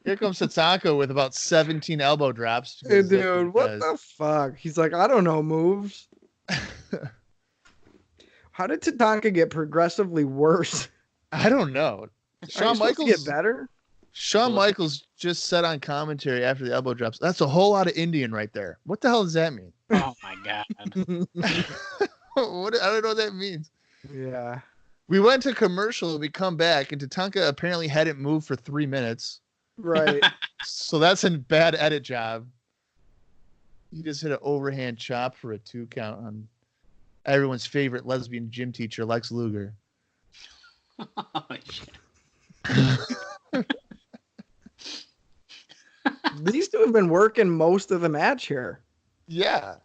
Here comes Tatanka with about 17 elbow drops. Hey, dude, what the fuck? He's like, I don't know moves. How did Tatanka get progressively worse? I don't know. Shawn Michaels get better. Shawn Michaels just said on commentary after the elbow drops, "That's a whole lot of Indian right there." What the hell does that mean? Oh my god. I don't know what that means. Yeah. We went to commercial. We come back, and Tatanka apparently hadn't moved for 3 minutes. Right. So that's a bad edit job. He just hit an overhand chop for a 2 count on everyone's favorite lesbian gym teacher, Lex Luger. Oh, shit. These two have been working most of the match here. Yeah.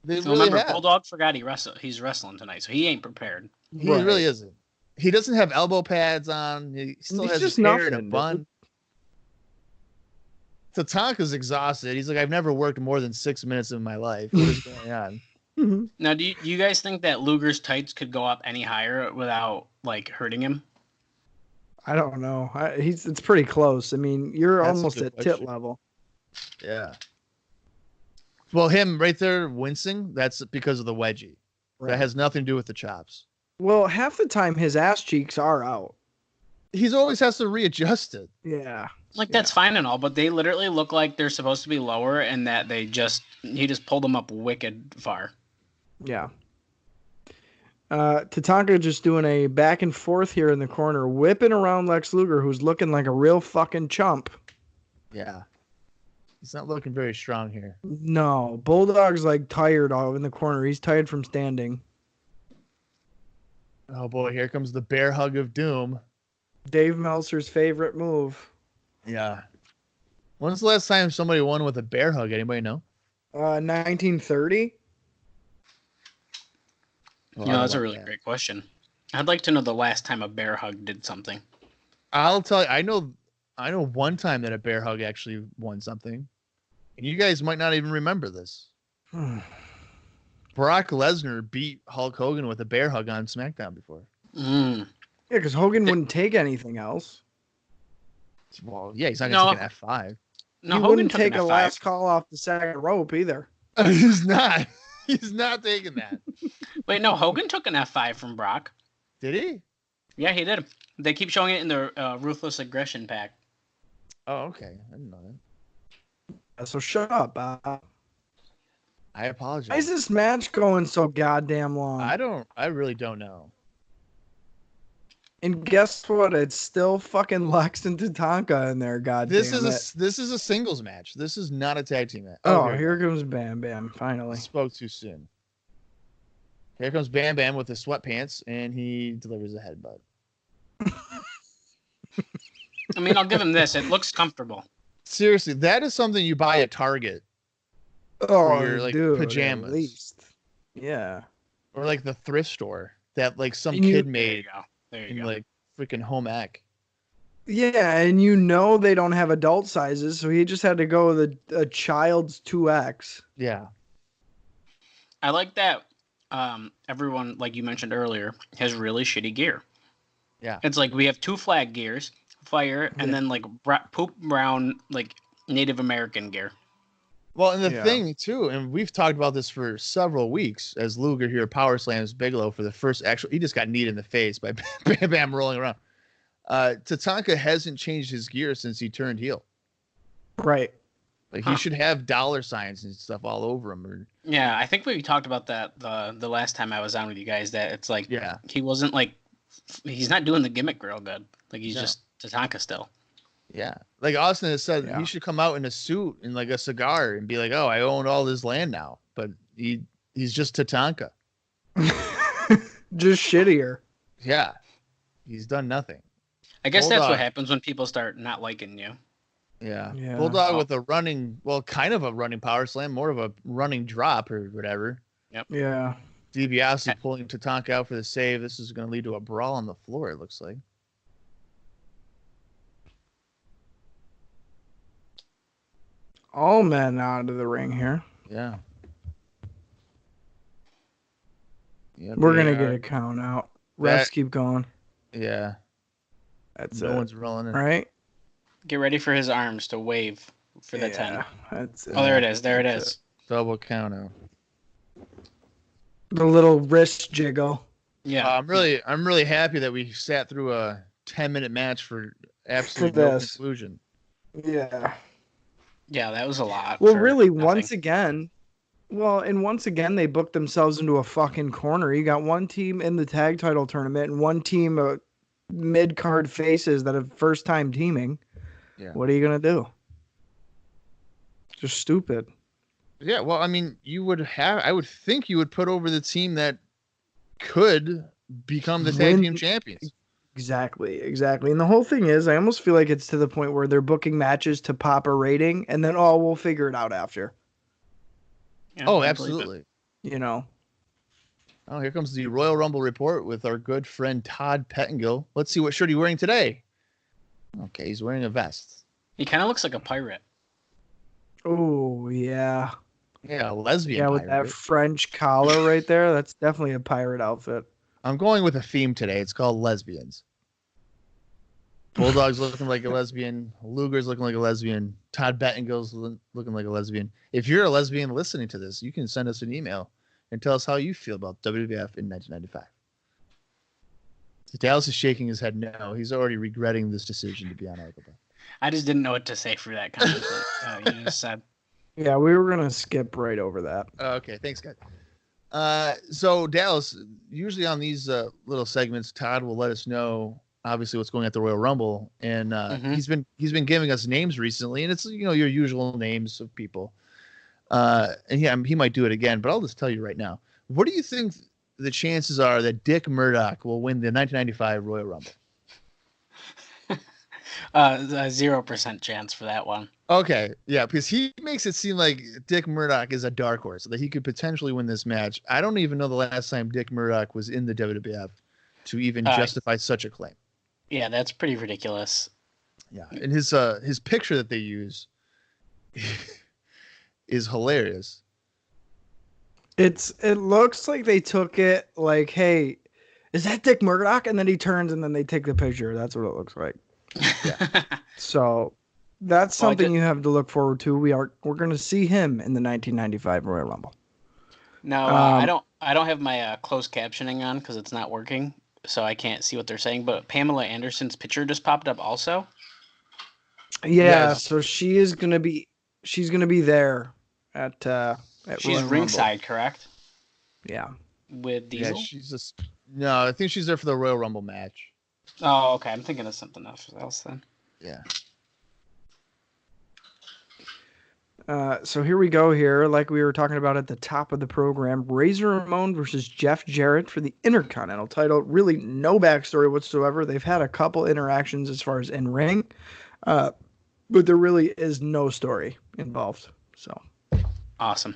So remember, Bulldog forgot he's wrestling tonight, so he ain't prepared. He really isn't. He doesn't have elbow pads on. He still has his hair in a bun. Tatanka's exhausted. He's like, I've never worked more than 6 minutes in my life. What is going on? Now, do you guys think that Luger's tights could go up any higher without like hurting him? I don't know. It's pretty close. I mean, you're almost at tit level. Yeah. Well, him right there wincing, that's because of the wedgie. Right. That has nothing to do with the chops. Well, half the time his ass cheeks are out. He's always has to readjust it. Yeah. Like, that's fine and all, but they literally look like they're supposed to be lower and that he just pulled them up wicked far. Yeah. Tatanka just doing a back and forth here in the corner, whipping around Lex Luger, who's looking like a real fucking chump. Yeah. He's not looking very strong here. No. Bulldog's like tired out in the corner. He's tired from standing. Oh boy, here comes the bear hug of doom. Dave Meltzer's favorite move. Yeah. When's the last time somebody won with a bear hug? Anybody know? 1930. Well, that's a really great question. I'd like to know the last time a bear hug did something. I'll tell you. I know one time that a bear hug actually won something, and you guys might not even remember this. Brock Lesnar beat Hulk Hogan with a bear hug on SmackDown before. Yeah, because Hogan wouldn't take anything else. Well, yeah, he's not going to take an F5. No, he Hogan wouldn't took take an a F5. last call off the second rope either. He's not. He's not taking that. Wait, no, Hogan took an F5 from Brock. Did he? Yeah, he did. They keep showing it in the Ruthless Aggression pack. Oh, okay. I didn't know that. So shut up, Bob. I apologize. Why is this match going so goddamn long? I really don't know. And guess what? It's still fucking Lex and Tatanka in there. This is a singles match. This is not a tag team match. Oh, here comes Bam Bam. Finally, I spoke too soon. Here comes Bam Bam with the sweatpants, and he delivers a headbutt. I mean, I'll give him this. It looks comfortable. Seriously, that is something you buy at Target. Oh, your, like, dude, pajamas. At least. Yeah. Or like the thrift store that like some And kid There made you go. There you in go. like freaking home ec. Yeah, and they don't have adult sizes, so he just had to go with a child's 2X. Yeah. I like that everyone, like you mentioned earlier, has really shitty gear. Yeah. It's like we have two flag gears, fire, and then like poop brown, like Native American gear. Well, and the Yeah. thing too, and we've talked about this for several weeks, as Luger here power slams Bigelow for the first actual. He just got kneed in the face by Bam Bam rolling around. Tatanka hasn't changed his gear since he turned heel. Right. Like he should have dollar signs and stuff all over him. Or, Yeah, I think we talked about that the last time I was on with you guys. That it's like he wasn't like he's not doing the gimmick real good. Like he's just Tatanka still. Yeah, like Austin has said, he should come out in a suit and like a cigar and be like, "Oh, I own all this land now." But he's just Tatanka. Just shittier. Yeah, he's done nothing. I guess that's what happens when people start not liking you. Yeah. Yeah. Bulldog with a kind of a running power slam, more of a running drop or whatever. Yep. Yeah. DiBiase pulling Tatanka out for the save. This is going to lead to a brawl on the floor, it looks like. All men out of the ring here. Yeah. We're going to get a count out. Refs keep going. Yeah. That's no one's rolling in. All right. Get ready for his arms to wave for the 10. That's it. Oh, there it is. There it is. Double count out. The little wrist jiggle. Yeah. I'm really happy that we sat through a 10-minute match for absolute no conclusion. Yeah. Yeah, that was a lot. Well, really, once again, they booked themselves into a fucking corner. You got one team in the tag title tournament and one team of mid-card faces that have first-time teaming. Yeah. What are you going to do? Just stupid. Yeah, well, I mean, I would think you would put over the team that could become the tag team champions. Exactly. And the whole thing is, I almost feel like it's to the point where they're booking matches to pop a rating, and then, we'll figure it out after. Yeah, oh, absolutely. You know. Oh, here comes the Royal Rumble report with our good friend Todd Pettingill. Let's see what shirt he's wearing today. Okay, he's wearing a vest. He kind of looks like a pirate. Oh, yeah. Yeah, a lesbian pirate. With that French collar right there, that's definitely a pirate outfit. I'm going with a theme today. It's called lesbians. Bulldog's looking like a lesbian. Luger's looking like a lesbian. Todd Pettingill's looking like a lesbian. If you're a lesbian listening to this, you can send us an email and tell us how you feel about WWF in 1995. Dallas is shaking his head no. He's already regretting this decision to be on ICOPOD. I just didn't know what to say for that comment. You just said. Yeah, we were going to skip right over that. Okay, thanks, guys. So, Dallas, usually on these little segments, Todd will let us know, obviously, what's going on at the Royal Rumble. And he's been giving us names recently, and it's, your usual names of people. And yeah, he might do it again, but I'll just tell you right now. What do you think the chances are that Dick Murdoch will win the 1995 Royal Rumble? 0% chance for that one. Okay, yeah, because he makes it seem like Dick Murdoch is a dark horse, that he could potentially win this match. I don't even know the last time Dick Murdoch was in the WWF to even justify such a claim. Yeah, that's pretty ridiculous. Yeah, and his picture that they use is hilarious. It looks like they took it like, hey, is that Dick Murdoch? And then he turns and then they take the picture. That's what it looks like. Yeah. So that's something you have to look forward to. We're going to see him in the 1995 Royal Rumble. No, I don't have my closed captioning on because it's not working, so I can't see what they're saying. But Pamela Anderson's picture just popped up also. Yeah, so she's gonna be there at she's Royal ringside, Rumble. correct? Yeah. With Diesel? Yeah, no, I think she's there for the Royal Rumble match. Oh, okay. I'm thinking of something else then. Yeah. So here we go here, like we were talking about at the top of the program, Razor Ramon versus Jeff Jarrett for the Intercontinental title. Really no backstory whatsoever. They've had a couple interactions as far as in-ring, but there really is no story involved. So awesome.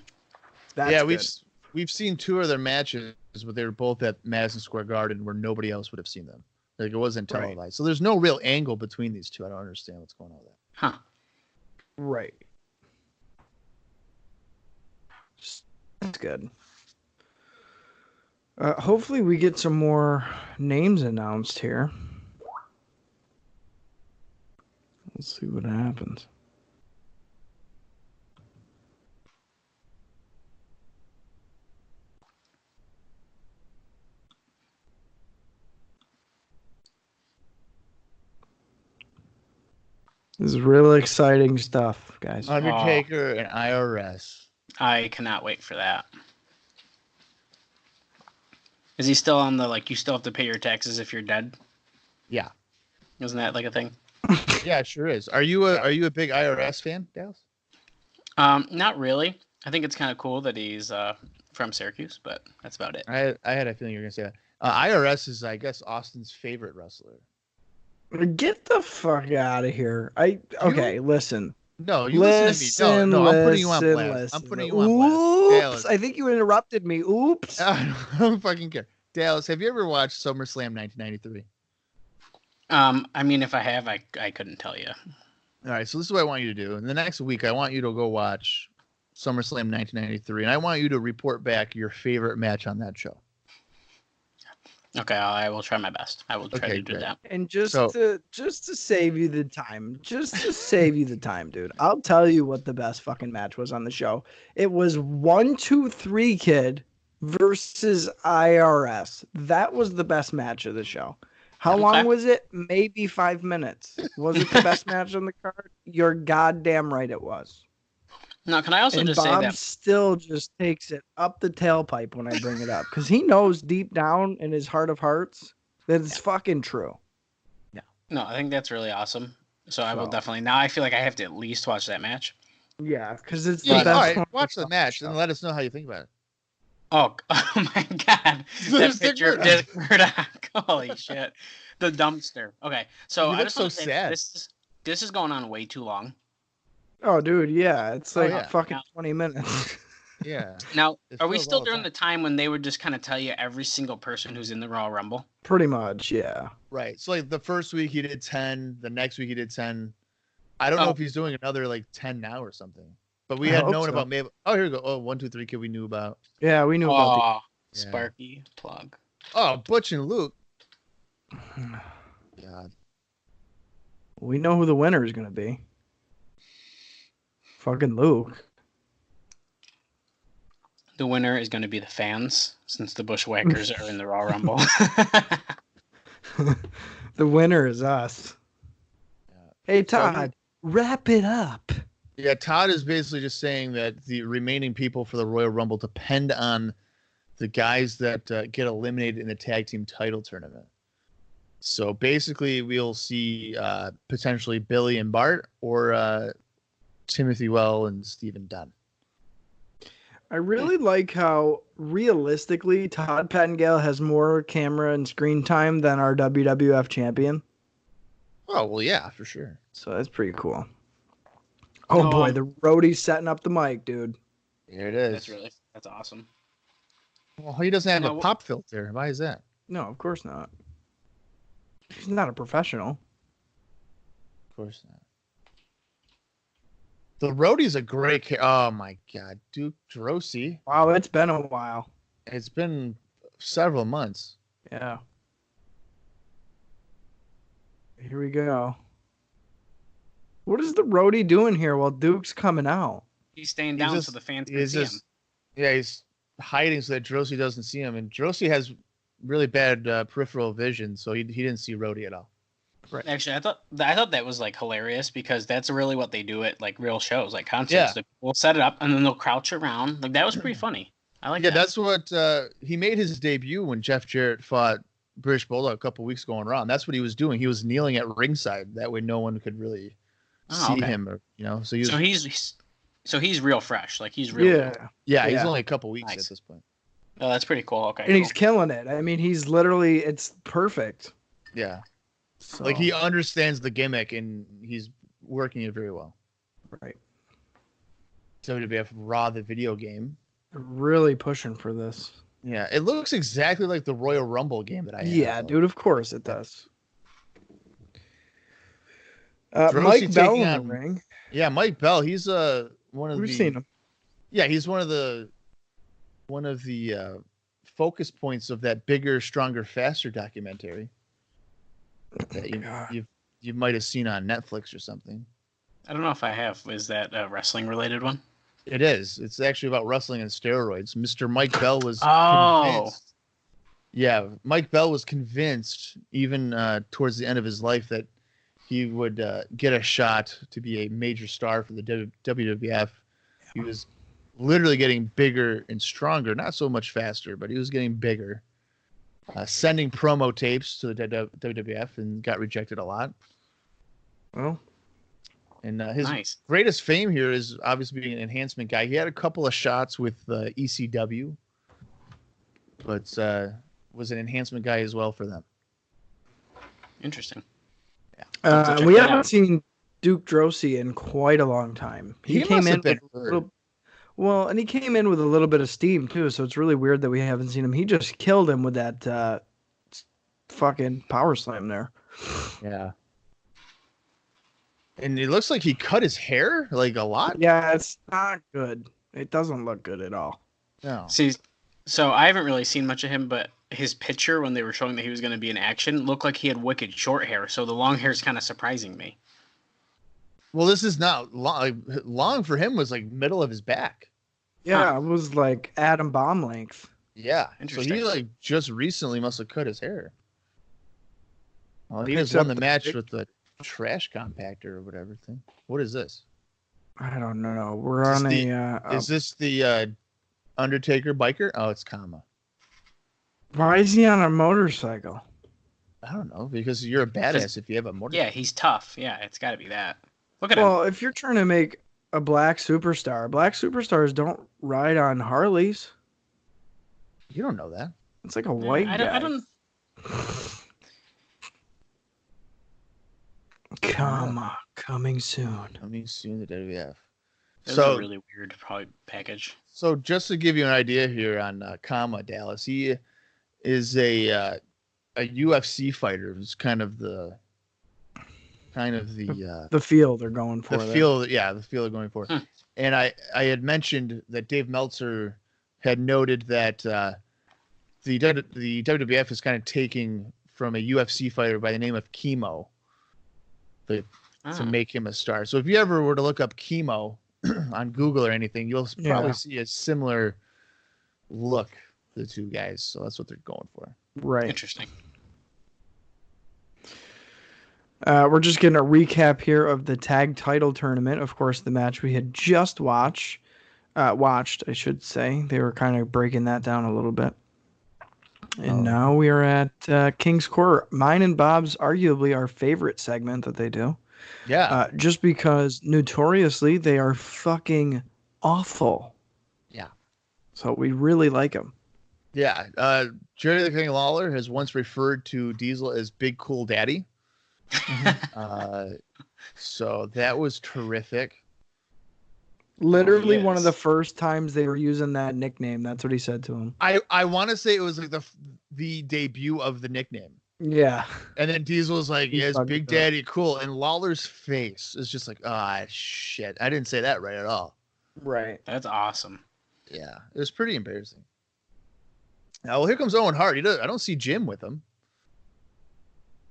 We've seen two of their matches, but they were both at Madison Square Garden where nobody else would have seen them. Like it wasn't televised. Right. So there's no real angle between these two. I don't understand what's going on with that. Huh. Right. That's good. Hopefully we get some more names announced here. Let's see what happens. This is really exciting stuff, guys. Undertaker and IRS. I cannot wait for that. Is he still on the, you still have to pay your taxes if you're dead? Yeah. Isn't that like a thing? Yeah, it sure is. Are you a big IRS fan, Dallas? Not really. I think it's kind of cool that he's from Syracuse, but that's about it. I had a feeling you were going to say that. IRS is, I guess, Austin's favorite wrestler. Get the fuck out of here. Listen. No, you listen to me. No, I'm putting you on blast. I'm putting you on blast. Oops, Dallas. I think you interrupted me. Oops. I don't fucking care. Dallas, have you ever watched SummerSlam 1993? I mean, if I have, I couldn't tell you. All right, so this is what I want you to do. In the next week, I want you to go watch SummerSlam 1993, and I want you to report back your favorite match on that show. Okay, I will try my best. I will try to do that. And just to save you the time, dude, I'll tell you what the best fucking match was on the show. It was 1, 2, 3 Kid versus IRS. That was the best match of the show. How long was it? Maybe 5 minutes. Was it the best match on the card? You're goddamn right it was. No, can I also just say that Bob still just takes it up the tailpipe when I bring it up because he knows deep down in his heart of hearts that it's fucking true. Yeah. No, I think that's really awesome. So I will definitely. Now I feel like I have to at least watch that match. Yeah, because it's the best. All right, watch the match and let us know how you think about it. Oh my God! That picture of Dick Murdoch. Holy shit! The dumpster. Okay, so I just want to say sad. This is going on way too long. Oh, dude, yeah, it's like fucking 20 minutes. Yeah. Now, are we still during the time when they would just kind of tell you every single person who's in the Royal Rumble? Pretty much, yeah. Right. So, like, the first week he did 10. The next week he did 10. I don't know if he's doing another, 10 now or something. But we had known about maybe... Oh, here we go. Oh, 1, 2, 3 Kid we knew about. Yeah, we knew about the... Sparky plug. Oh, Butch and Luke. God. We know who the winner is going to be. Fucking Luke. The winner is going to be the fans, since the Bushwhackers are in the Royal Rumble. The winner is us. Hey, Todd, wrap it up. Yeah, Todd is basically just saying that the remaining people for the Royal Rumble depend on the guys that get eliminated in the tag team title tournament. So basically, we'll see potentially Billy and Bart or Timothy Well and Stephen Dunn. I really like how realistically Todd Pettengill has more camera and screen time than our WWF champion. Oh, well, yeah, for sure. So that's pretty cool. Oh, boy, the roadie's setting up the mic, dude. Here it is. That's awesome. Well, he doesn't have a pop filter. Why is that? No, of course not. He's not a professional. Of course not. The roadie's a great Oh, my God. Duke Drosy. Wow, it's been a while. It's been several months. Yeah. Here we go. What is the roadie doing here while Duke's coming out? He's staying down so the fans can see him. Yeah, he's hiding so that Drosy doesn't see him. And Drosy has really bad peripheral vision, so he didn't see Rhodey at all. Right. Actually, I thought that was like hilarious because that's really what they do at like real shows, like concerts. Yeah. We'll set it up and then they'll crouch around. Like that was pretty funny. I like that. Yeah, that's what he made his debut when Jeff Jarrett fought British Bulldog a couple weeks going around. That's what he was doing. He was kneeling at ringside. That way, no one could really see him. Or, so he's real fresh. Like he's real. Yeah. He's only a couple weeks at this point. Oh, that's pretty cool. Okay, and he's killing it. I mean, he's literally it's perfect. Yeah. So. Like he understands the gimmick and he's working it very well. Right. WWF Raw, the video game. Really pushing for this. Yeah, it looks exactly like the Royal Rumble game that I have. Yeah, dude, of course it does. Mike Bell in the ring. Yeah, Mike Bell. He's one of We've seen him. Yeah, he's one of the focus points of that Bigger, Stronger, Faster documentary that you might have seen on Netflix or something. I don't know if I have. Is that a wrestling related one? It is. It's actually about wrestling and steroids. Mr. Mike Bell was convinced. Yeah, Mike Bell was convinced, even towards the end of his life, that he would get a shot to be a major star for the WWF. He was literally getting bigger and stronger, not so much faster, but he was getting bigger. Sending promo tapes to the WWF and got rejected a lot. Well. And his greatest fame here is obviously being an enhancement guy. He had a couple of shots with ECW, but was an enhancement guy as well for them. Interesting. Yeah. We haven't seen Duke Drosy in quite a long time. He came in with and he came in with a little bit of steam too. So it's really weird that we haven't seen him. He just killed him with that fucking power slam there. Yeah. And it looks like he cut his hair like a lot. Yeah, it's not good. It doesn't look good at all. No. See, so I haven't really seen much of him, but his picture when they were showing that he was going to be in action looked like he had wicked short hair. So the long hair is kind of surprising me. Well, this is not long. Long for him was like middle of his back. Yeah, It was like Adam Bomb length. Yeah. So he like just recently must have cut his hair. Well, he just won the match with the trash compactor or whatever thing. What is this? I don't know. We're on is this the Undertaker biker? Oh, it's Kama. Why is he on a motorcycle? I don't know, because you're a badass if you have a motorcycle. Yeah, he's tough. Yeah, it's got to be that. Look at him. Well, if you're trying to make a black superstars don't ride on Harleys. You don't know that. It's like a white guy. I don't. Coming soon. Coming soon to WWF. That's a really weird package. So just to give you an idea here on Kama Dallas, he is a UFC fighter. Who's kind of the feel they're going for. The feel they're going for. And I had mentioned that Dave Meltzer had noted that the WWF is kind of taking from a UFC fighter by the name of Chemo to make him a star. So if you ever were to look up Chemo on Google or anything, you'll probably see a similar look for the two guys. So that's what they're going for. Right. Interesting. We're just getting a recap here of the tag title tournament. Of course, the match we had just watched, I should say. They were kind of breaking that down a little bit. And now we are at King's Court. Mine and Bob's arguably our favorite segment that they do. Yeah. Just because notoriously they are fucking awful. Yeah. So we really like them. Yeah. Jerry the King Lawler has once referred to Diesel as Big Cool Daddy. So that was terrific. Literally one of the first times they were using that nickname. That's what he said to him. I want to say it was like the debut of the nickname. Yeah. And then Diesel was like, yes, Big Daddy, cool. And Lawler's face is just like, shit. I didn't say that right at all. Right. That's awesome. Yeah. It was pretty embarrassing. Now, well, here comes Owen Hart. I don't see Jim with him.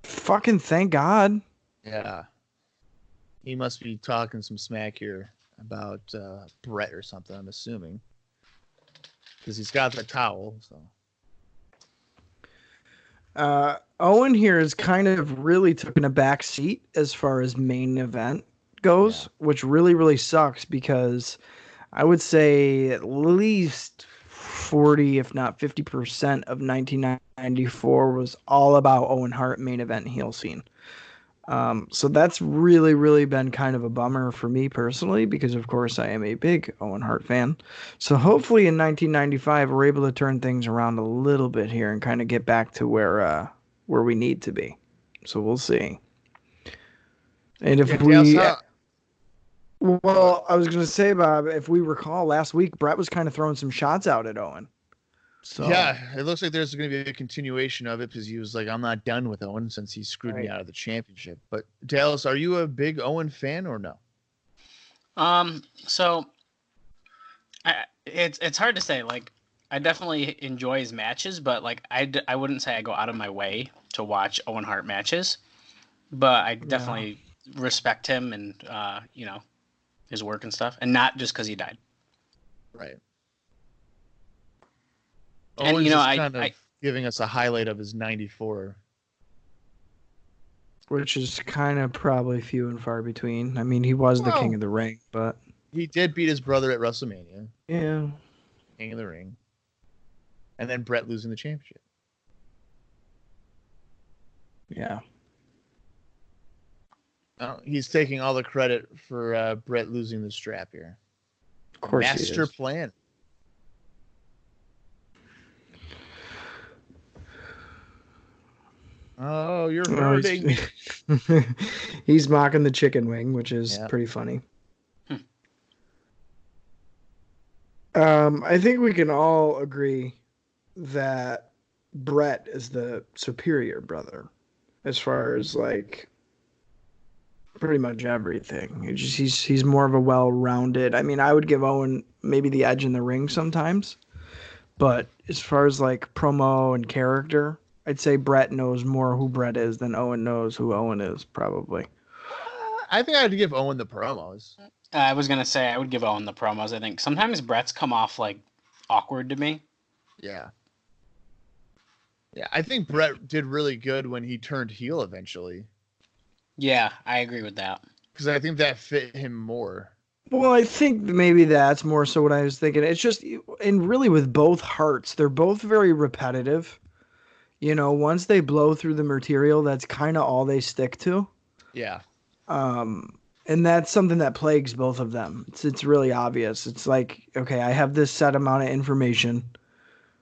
Fucking thank God. Yeah. He must be talking some smack here about Brett or something, I'm assuming. Because he's got the towel. So Owen here is kind of really taken a back seat as far as main event goes, which really, really sucks because I would say at least 40, if not 50% of 1994 was all about Owen Hart main event heel scene. So that's really, really been kind of a bummer for me personally, because of course I am a big Owen Hart fan. So hopefully in 1995 we're able to turn things around a little bit here and kind of get back to where we need to be. So we'll see. And if well, I was going to say, Bob, if we recall last week, Brett was kind of throwing some shots out at Owen. So yeah, it looks like there's going to be a continuation of it because he was like, I'm not done with Owen since he screwed me out of the championship. But Dallas, are you a big Owen fan or no? So it's hard to say. Like, I definitely enjoy his matches, but like I wouldn't say I go out of my way to watch Owen Hart matches. But I definitely respect him and his work and stuff, and not just because he died. Right. And Owen's just kind of giving us a highlight of his 94. Which is kind of probably few and far between. I mean, he was the king of the ring, but he did beat his brother at WrestleMania. Yeah. King of the ring. And then Brett losing the championship. Yeah. He's taking all the credit for Brett losing the strap here. Of course, master plan. Oh, you're hurting. He's mocking the chicken wing, which is pretty funny. I think we can all agree that Brett is the superior brother as far as like pretty much everything. He's more of a well-rounded. I mean, I would give Owen maybe the edge in the ring sometimes, but as far as like promo and character, I'd say Brett knows more who Brett is than Owen knows who Owen is, probably. I think I'd give Owen the promos. I was gonna say I would give Owen the promos. I think sometimes Brett's come off like awkward to me. Yeah. Yeah, I think Brett did really good when he turned heel eventually. Yeah, I agree with that. Because I think that fit him more. Well, I think maybe that's more so what I was thinking. It's just, and really with both Harts, they're both very repetitive. You know, once they blow through the material, that's kind of all they stick to. Yeah. And that's something that plagues both of them. It's really obvious. It's like, okay, I have this set amount of information,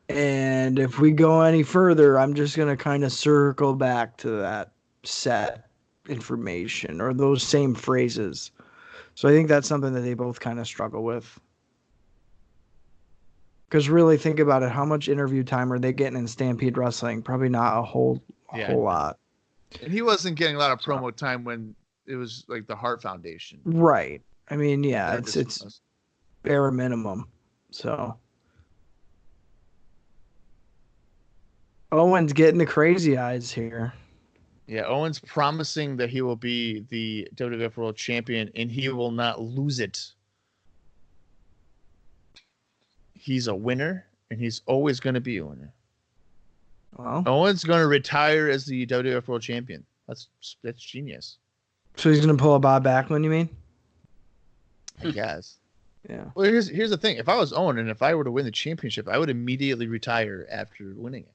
and if we go any further, I'm just going to kind of circle back to that set information or those same phrases. So I think that's something that they both kind of struggle with. Because really think about it, how much interview time are they getting in Stampede Wrestling? Probably not a whole lot. And he wasn't getting a lot of promo time when it was like the Hart Foundation. Right. I mean, yeah, it's bare minimum. So Owen's getting the crazy eyes here. Yeah, Owen's promising that he will be the WWF World Champion and he will not lose it. He's a winner and he's always going to be a winner. Well, Owen's going to retire as the WWF World Champion. That's genius. So he's going to pull a Bob Backlund, you mean? I guess. Yeah. Well, here's the thing. If I was Owen and if I were to win the championship, I would immediately retire after winning it.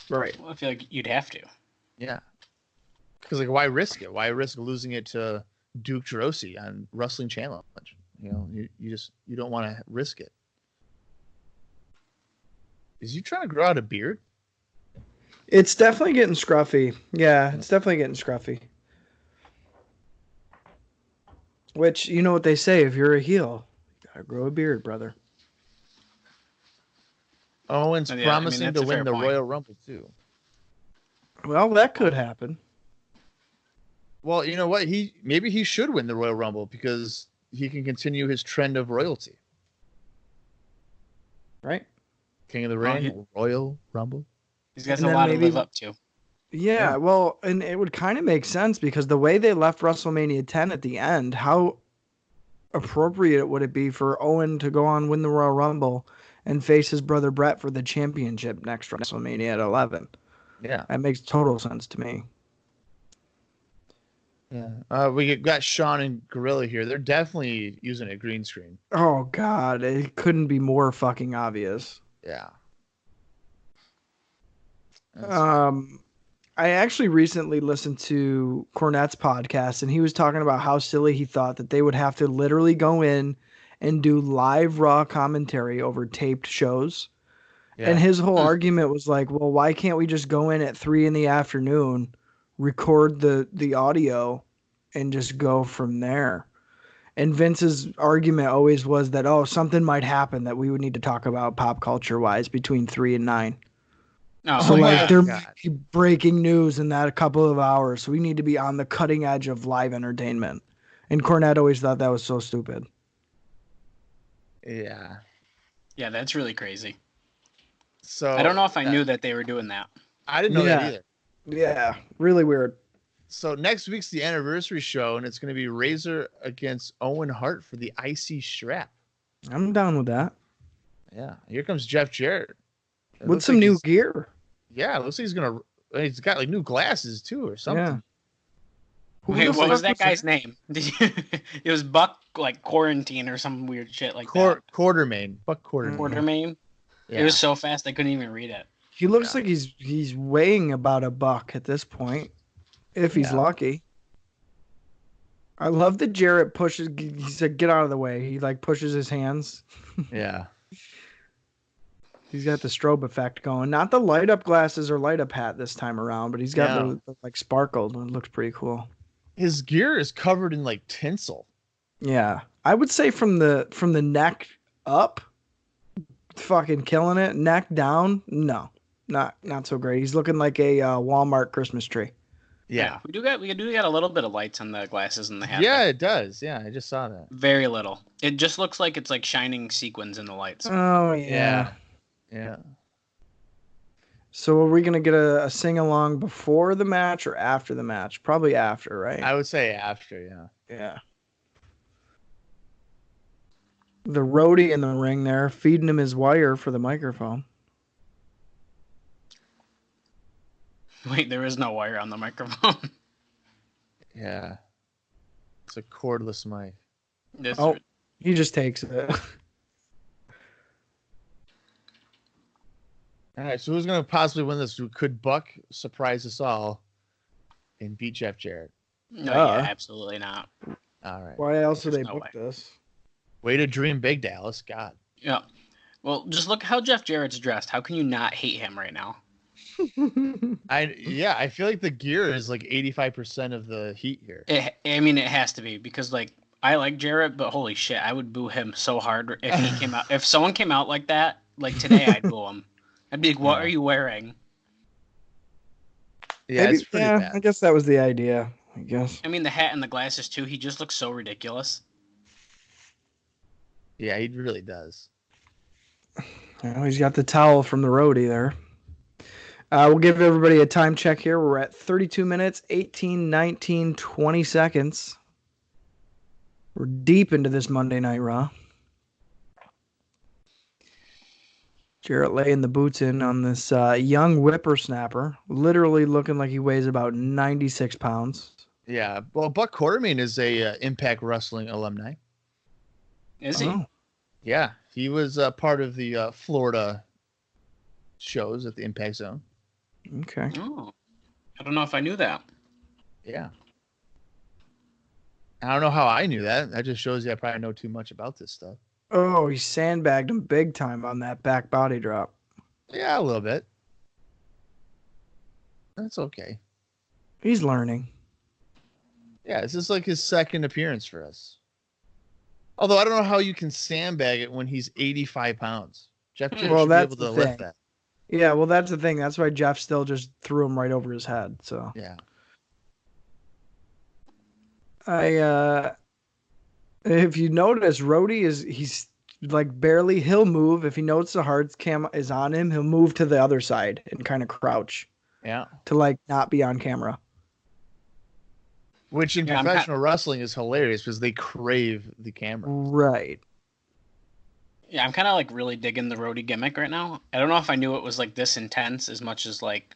Right. Well, I feel like you'd have to. Yeah. Because like, why risk it? Why risk losing it to Duke Drosy on Wrestling Challenge? You know, you don't want to risk it. Is he trying to grow out a beard? It's definitely getting scruffy. Yeah, it's definitely getting scruffy. Which, you know what they say, if you're a heel, you gotta grow a beard, brother. Owen's promising to win the Royal Rumble, too. Well, that could happen. Well, you know what? Maybe he should win the Royal Rumble because he can continue his trend of royalty. Right? King of the Ring, Royal Rumble. He's got a lot to live up to. Yeah, well, and it would kind of make sense because the way they left WrestleMania 10 at the end, how appropriate would it be for Owen to go on, win the Royal Rumble, and face his brother Brett for the championship next WrestleMania at 11? Yeah. That makes total sense to me. Yeah. We got Sean and Gorilla here. They're definitely using a green screen. Oh, God. It couldn't be more fucking obvious. Yeah. I actually recently listened to Cornette's podcast, and he was talking about how silly he thought that they would have to literally go in and do live Raw commentary over taped shows. Yeah. And his whole argument was like, well, why can't we just go in at 3 p.m, record the audio, and just go from there? And Vince's argument always was that, oh, something might happen that we would need to talk about pop culture wise between 3 and 9. Oh, so like there might be breaking news in that a couple of hours. So we need to be on the cutting edge of live entertainment. And Cornette always thought that was so stupid. Yeah. Yeah, that's really crazy. So I don't know if I knew that they were doing that. I didn't know that either. Yeah, really weird. So next week's the anniversary show, and it's going to be Razor against Owen Hart for the IC strap. I'm down with that. Yeah. Here comes Jeff Jarrett. With some new gear. Yeah, it looks like he's got like new glasses too or something. Yeah. Wait, what was that guy's name? It was Buck like Quarantine or some weird shit like that. Quartermain. Buck Quartermain. Quartermain. Yeah. It was so fast I couldn't even read it. He looks like he's weighing about $1 at this point, if he's lucky. I love that Jarrett pushes. He said, "Get out of the way." He like pushes his hands. Yeah. He's got the strobe effect going. Not the light up glasses or light up hat this time around, but he's got the like sparkled. It looks pretty cool. His gear is covered in like tinsel. Yeah, I would say from the neck up, fucking killing it. Neck down, no, not so great. He's looking like a Walmart Christmas tree. Yeah, we do got a little bit of lights on the glasses and the hat. Yeah, it does. Yeah, I just saw that. Very little. It just looks like it's like shining sequins in the lights. Oh yeah. Yeah. So are we going to get a sing-along before the match or after the match? Probably after, right? I would say after, yeah. Yeah. The roadie in the ring there, feeding him his wire for the microphone. Wait, there is no wire on the microphone. Yeah. It's a cordless mic. He just takes it. All right, so who's going to possibly win this? Could Buck surprise us all and beat Jeff Jarrett? No, yeah, absolutely not. All right. Why else would they book this? Way to dream big, Dallas. God. Yeah. Well, just look how Jeff Jarrett's dressed. How can you not hate him right now? I feel like the gear is like 85% of the heat here. It has to be because like I like Jarrett, but holy shit, I would boo him so hard if he came out. If someone came out like that, like today, I'd boo him. I'd be like, what are you wearing? Yeah, it's pretty bad. I guess that was the idea, I guess. I mean, the hat and the glasses, too. He just looks so ridiculous. Yeah, he really does. Well, he's got the towel from the roadie there. We'll give everybody a time check here. We're at 32 minutes, 18, 19, 20 seconds. We're deep into this Monday Night Raw. Jarrett laying the boots in on this young whippersnapper, literally looking like he weighs about 96 pounds. Yeah, well, Buck Quartermain is a Impact Wrestling alumni. Is he? Yeah, he was part of the Florida shows at the Impact Zone. Okay. Oh, I don't know if I knew that. Yeah. I don't know how I knew that. That just shows you I probably know too much about this stuff. Oh, he sandbagged him big time on that back body drop. Yeah, a little bit. That's okay. He's learning. Yeah, this is like his second appearance for us. Although I don't know how you can sandbag it when he's 85 pounds. Jeff should be able to lift that. Yeah, well, that's the thing. That's why Jeff still just threw him right over his head. So yeah. If you notice, Rhodey he's like barely. He'll move if he notes the hard cam is on him. He'll move to the other side and kind of crouch. Yeah. To like not be on camera. Which in professional wrestling is hilarious because they crave the camera. Right. Yeah, I'm kind of like really digging the roadie gimmick right now. I don't know if I knew it was like this intense as much as like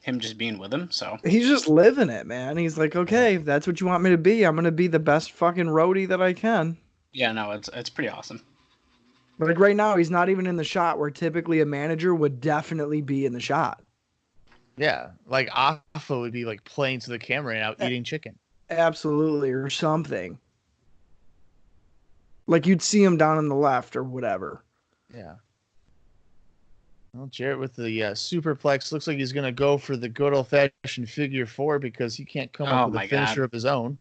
him just being with him. So he's just living it, man. He's like, okay, if that's what you want me to be, I'm gonna be the best fucking roadie that I can. Yeah, no, it's pretty awesome. But like right now, he's not even in the shot where typically a manager would definitely be in the shot. Yeah, like Alpha would be like playing to the camera and out eating chicken. Absolutely, or something. Like you'd see him down on the left or whatever. Yeah. Well, Jarrett with the superplex looks like he's going to go for the good old-fashioned figure 4 because he can't come up with a finisher of his own.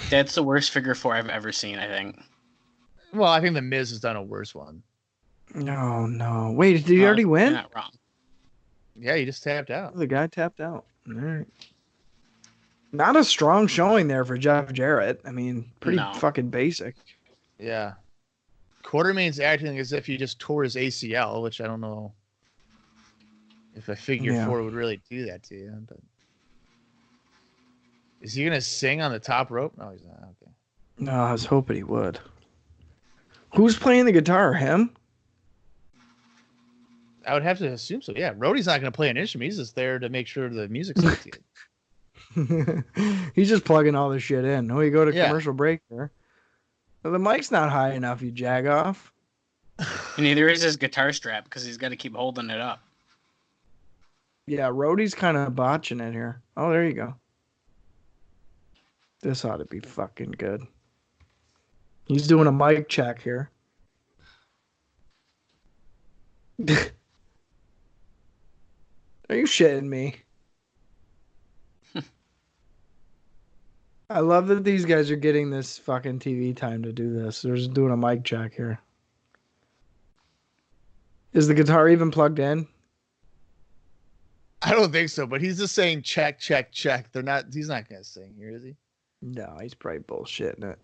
That's the worst figure 4 I've ever seen, I think. Well, I think The Miz has done a worse one. No. Wait, did he already win? You're not wrong. Yeah, he just tapped out. The guy tapped out. All right. Not a strong showing there for Jeff Jarrett. I mean, pretty fucking basic. Yeah. Quartermain's acting as if he just tore his ACL, which I don't know if a figure 4 would really do that to you. But is he going to sing on the top rope? No, he's not. Okay. No, I was hoping he would. Who's playing the guitar? Him? I would have to assume so. Yeah, Rhodey's not going to play an instrument. He's just there to make sure the music's good. He's just plugging all this shit in. Oh, you go to commercial break there. Well, the mic's not high enough, you jag off. And neither is his guitar strap because he's got to keep holding it up. Yeah, Rhodey's kind of botching it here. Oh, there you go. This ought to be fucking good. He's doing a mic check here. Are you shitting me? I love that these guys are getting this fucking TV time to do this. They're just doing a mic check here. Is the guitar even plugged in? I don't think so, but he's just saying check, check, check. He's not going to sing here, is he? No, he's probably bullshitting it.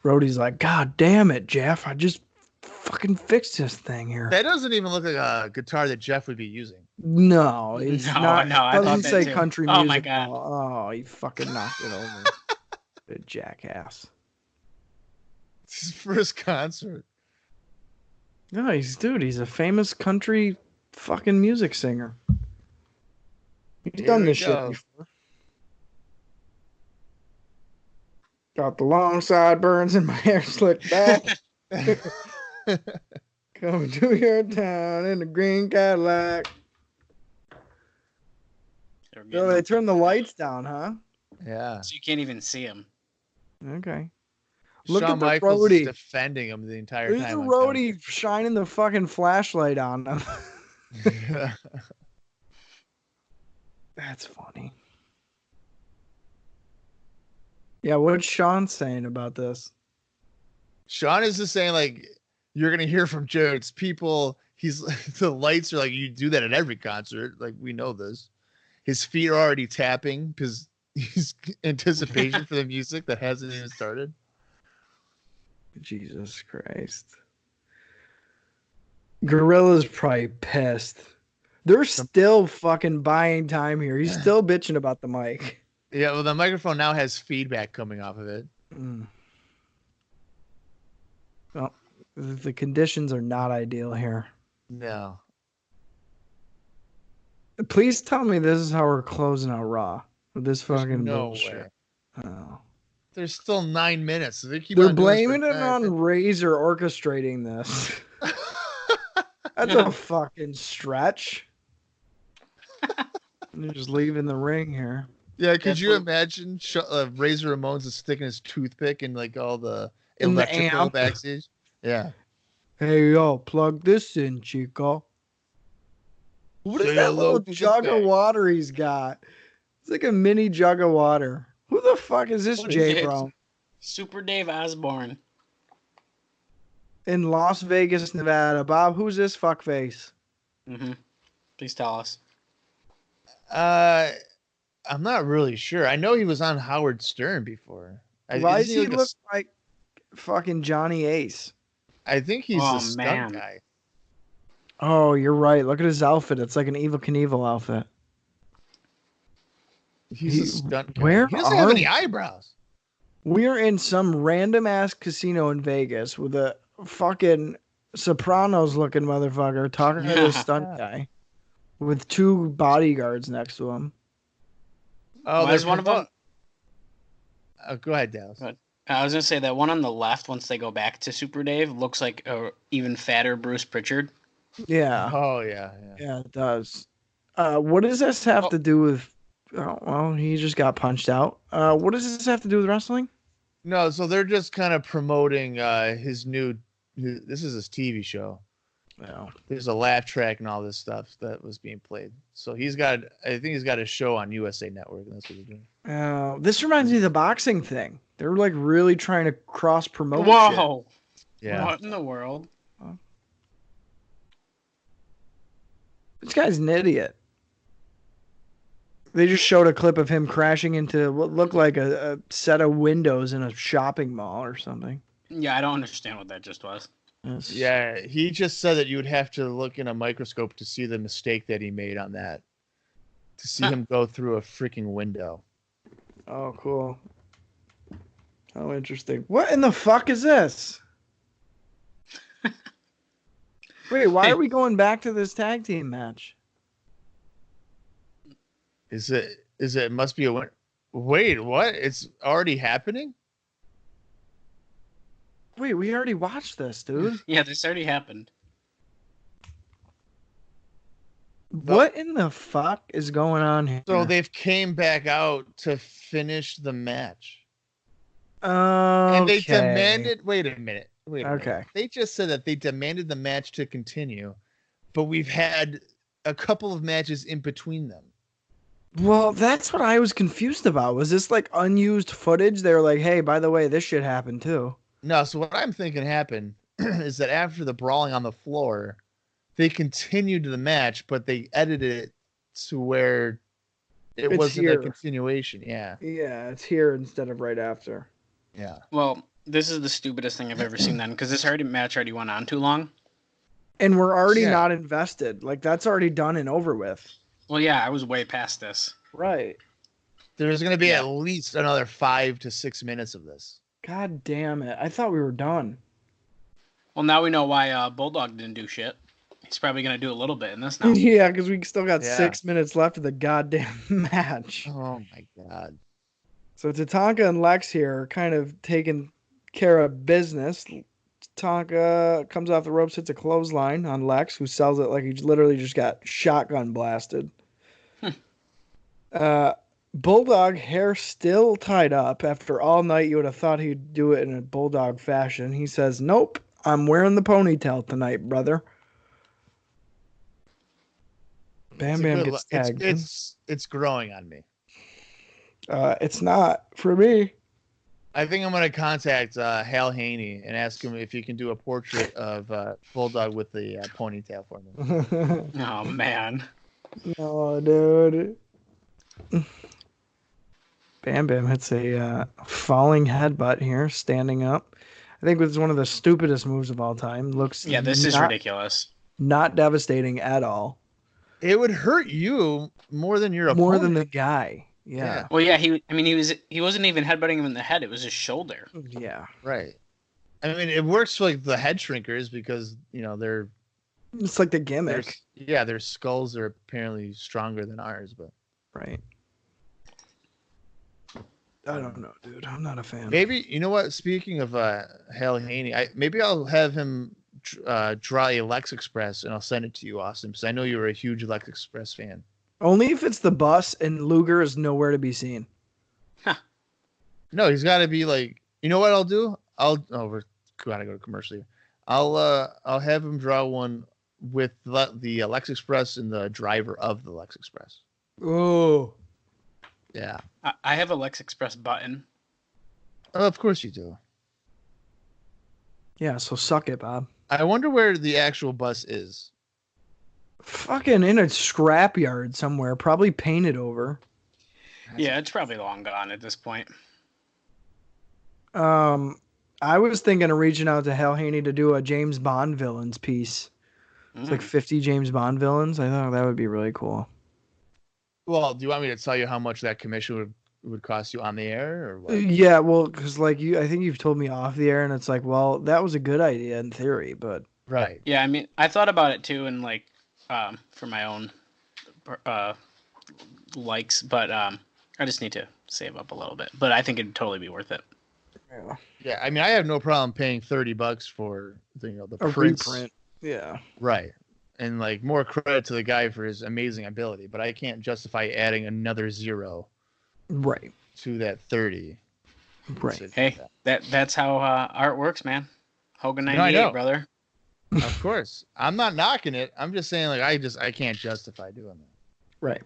Rhodey's like, God damn it, Jeff. I just fucking fixed this thing here. That doesn't even look like a guitar that Jeff would be using. No, it's not. No, it doesn't say country music. Oh, my God. Oh, he fucking knocked it over. The jackass. It's his first concert. No, he's a famous country fucking music singer. He's done this shit before. Got the long sideburns and my hair slicked back. Coming to your town in the green Cadillac. So they turned the lights down, huh? Yeah. So you can't even see him. Okay. Look Shawn at the Michaels roadie. is defending him the entire There's time. the roadie shining the fucking flashlight on him. That's funny. Yeah, what's Sean saying about this? Sean is just saying, like, you're going to hear from Jarrett's people. The lights are like, you do that at every concert. Like, we know this. His feet are already tapping because he's anticipation for the music that hasn't even started. Jesus Christ. Gorilla's probably pissed. They're still fucking buying time here. He's still bitching about the mic. Yeah, well, the microphone now has feedback coming off of it. Well, the conditions are not ideal here. No. Please tell me this is how we're closing out Raw. With this fucking bullshit. Way. Oh. There's still 9 minutes. So they're blaming it on Razor orchestrating this. That's a fucking stretch. They're just leaving the ring here. Yeah, could you imagine Razor Ramon's is sticking his toothpick in like all the electrical backstage? Yeah. Hey, yo, plug this in, Chico. What is that little jug of water he's got? It's like a mini jug of water. Who the fuck is this J-Bro? Super Dave Osborne. In Las Vegas, Nevada. Bob, who's this fuckface? Please tell us. I'm not really sure. I know he was on Howard Stern before. Why does he look like fucking Johnny Ace? I think he's a stunt guy. Oh, you're right. Look at his outfit. It's like an Evel Knievel outfit. He's a stunt guy. Where He doesn't have any eyebrows. We're in some random ass casino in Vegas with a fucking Sopranos looking motherfucker talking to this stunt guy with 2 bodyguards next to him. Oh, there's one of them. Go ahead, Dallas. I was gonna say that one on the left, once they go back to Super Dave, looks like a even fatter Bruce Pritchard. Yeah. Oh yeah. Yeah, it does. What does this have to do with? Oh, well, he just got punched out. What does this have to do with wrestling? No, so they're just kind of promoting his new. This is his TV show. No. There's a laugh track and all this stuff that was being played. So I think he's got a show on USA Network, and that's what he's doing. This reminds me of the boxing thing. They're like really trying to cross promote. Whoa! Shit. Yeah. What in the world? This guy's an idiot. They just showed a clip of him crashing into what looked like a set of windows in a shopping mall or something. Yeah, I don't understand what that just was. Yeah, he just said that you would have to look in a microscope to see the mistake that he made on that. To see him go through a freaking window. Oh, cool. Oh, interesting. What in the fuck is this? Wait, why are we going back to this tag team match? It must be a win. Wait, what? It's already happening? Wait, we already watched this, dude. Yeah, this already happened. What in the fuck is going on here? So they've came back out to finish the match. And they demanded. Wait a minute. Okay. They just said that they demanded the match to continue, but we've had a couple of matches in between them. Well, that's what I was confused about. Was this like unused footage? They were like, hey, by the way, this shit happened too. No, so what I'm thinking happened is that after the brawling on the floor, they continued the match, but they edited it to where it wasn't a continuation. Yeah. Yeah, it's here instead of right after. Yeah. Well, this is the stupidest thing I've ever seen then, because this match already went on too long. And we're already not invested. Like, that's already done and over with. Well, yeah, I was way past this. Right. There's going to be at least another 5 to 6 minutes of this. God damn it. I thought we were done. Well, now we know why Bulldog didn't do shit. He's probably going to do a little bit in this now. Yeah, because we still got 6 minutes left of the goddamn match. Oh, my God. So Tatanka and Lex here are kind of taking care of business. Tatanka comes off the ropes, hits a clothesline on Lex, who sells it like he literally just got shotgun blasted. Bulldog, hair still tied up. After all night, you would have thought he'd do it in a Bulldog fashion. He says, nope, I'm wearing the ponytail tonight, brother. Bam Bam gets tagged. It's growing on me. It's not for me. I think I'm going to contact Hal Haney and ask him if he can do a portrait of Bulldog with the ponytail for me. Oh, man. No, dude. Bam Bam hits a falling headbutt here, standing up. I think it's one of the stupidest moves of all time. This is ridiculous. Not devastating at all. It would hurt you more than your opponent. More than the guy. Yeah. Well, yeah, he wasn't even headbutting him in the head. It was his shoulder. Yeah. Right. I mean, it works for like the head shrinkers because, they're... It's like the gimmick. Their skulls are apparently stronger than ours, but... Right. I don't know, dude. I'm not a fan. Maybe, you know what? Speaking of Hal Haney, maybe I'll have him draw a Lex Express and I'll send it to you, Austin, because I know you were a huge Lex Express fan. Only if it's the bus and Luger is nowhere to be seen. Huh. No, he's got to be like, you know what I'll do? We're gotta go to commercial here. I'll have him draw one with the Lex Express and the driver of the Lex Express. Oh. Yeah. I have a Lex Express button. Oh, of course you do. Yeah, so suck it, Bob. I wonder where the actual bus is. Fucking in a scrapyard somewhere, probably painted over. Yeah, it's probably long gone at this point. I was thinking of reaching out to Hal Haney to do a James Bond villains piece. It's like 50 James Bond villains. I thought that would be really cool. Well, do you want me to tell you how much that commission would cost you on the air, or what? Yeah, well, because like I think you've told me off the air, and it's like, well, that was a good idea in theory, but right. Yeah, I mean, I thought about it too, and like, for my own likes, but I just need to save up a little bit. But I think it'd totally be worth it. Yeah, I mean, I have no problem paying $30 for the a prints. reprint. Yeah. Right. And like more credit to the guy for his amazing ability, but I can't justify adding another 0 Right. to that 30. Right. Hey, that's how art works, man. Hogan I 98, know. brother. Of course. I'm not knocking it. I'm just saying, like, I can't justify doing that. Right.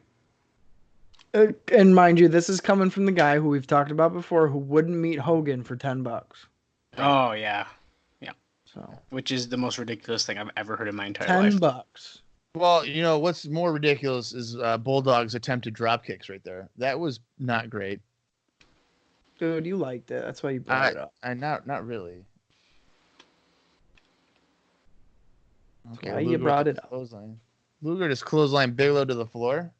And mind you, this is coming from the guy who we've talked about before, who wouldn't meet Hogan for $10. Oh yeah, So which is the most ridiculous thing I've ever heard in my entire life. $10. Well, you know what's more ridiculous is Bulldog's attempted drop kicks right there. That was not great. Dude, you liked it. That's why you brought it up. Not really. Okay, Why you brought it up? Clothesline. Luger just clothesline Bigelow to the floor.